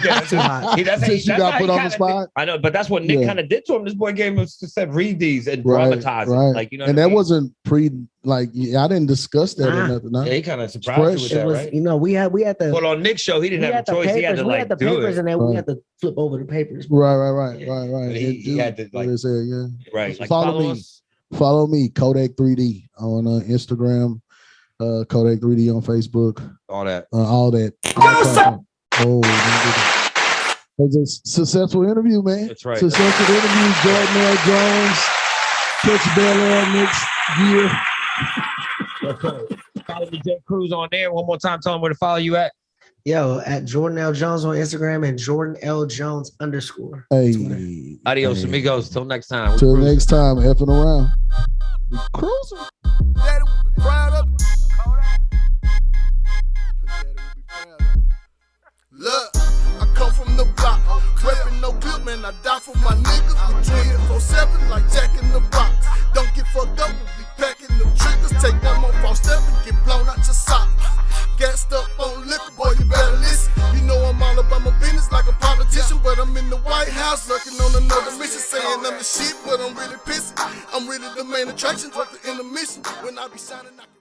That's too hot. Since you got put on the spot. I know, but that's what Nick kind of did to him. This boy gave him said, read these and dramatize it. Like, you know, and that wasn't I didn't discuss that or nothing. Yeah, he kind of surprised you with that, right? You know, we had the. Well, on Nick's show, he didn't have a choice. He had to like do papers, it. and then we had to flip over the papers. Right. He had to like, right. Like, follow me, Kodak 3D on Instagram. Kodak 3D on Facebook. All that. Oh, it was a successful interview, man. That's right. Successful interview. Jordan L. Jones, Catch Bel Air next year. Follow me, Jay Cruz, on there. One more time, tell them where to follow you at. Yo, at Jordan L. Jones on Instagram and Jordan L. Jones _ Hey. Adios, amigos. Till next time. Till next time, effing around. We cruising. Daddy would be proud of me. Look, I come from the block, reppin' no clip, man. I die for my niggas. We 24/7 like Jack in the Box. Don't get fucked up, we be packing the triggers. Take one more false step and get blown out your sock. Gassed up on liquor, boy, you better listen. You know I'm all about my business like a politician, but I'm in the White House lurking on another mission, saying I'm the shit, but I'm really pissing. I'm really the main attraction, like the intermission. When I be shining, I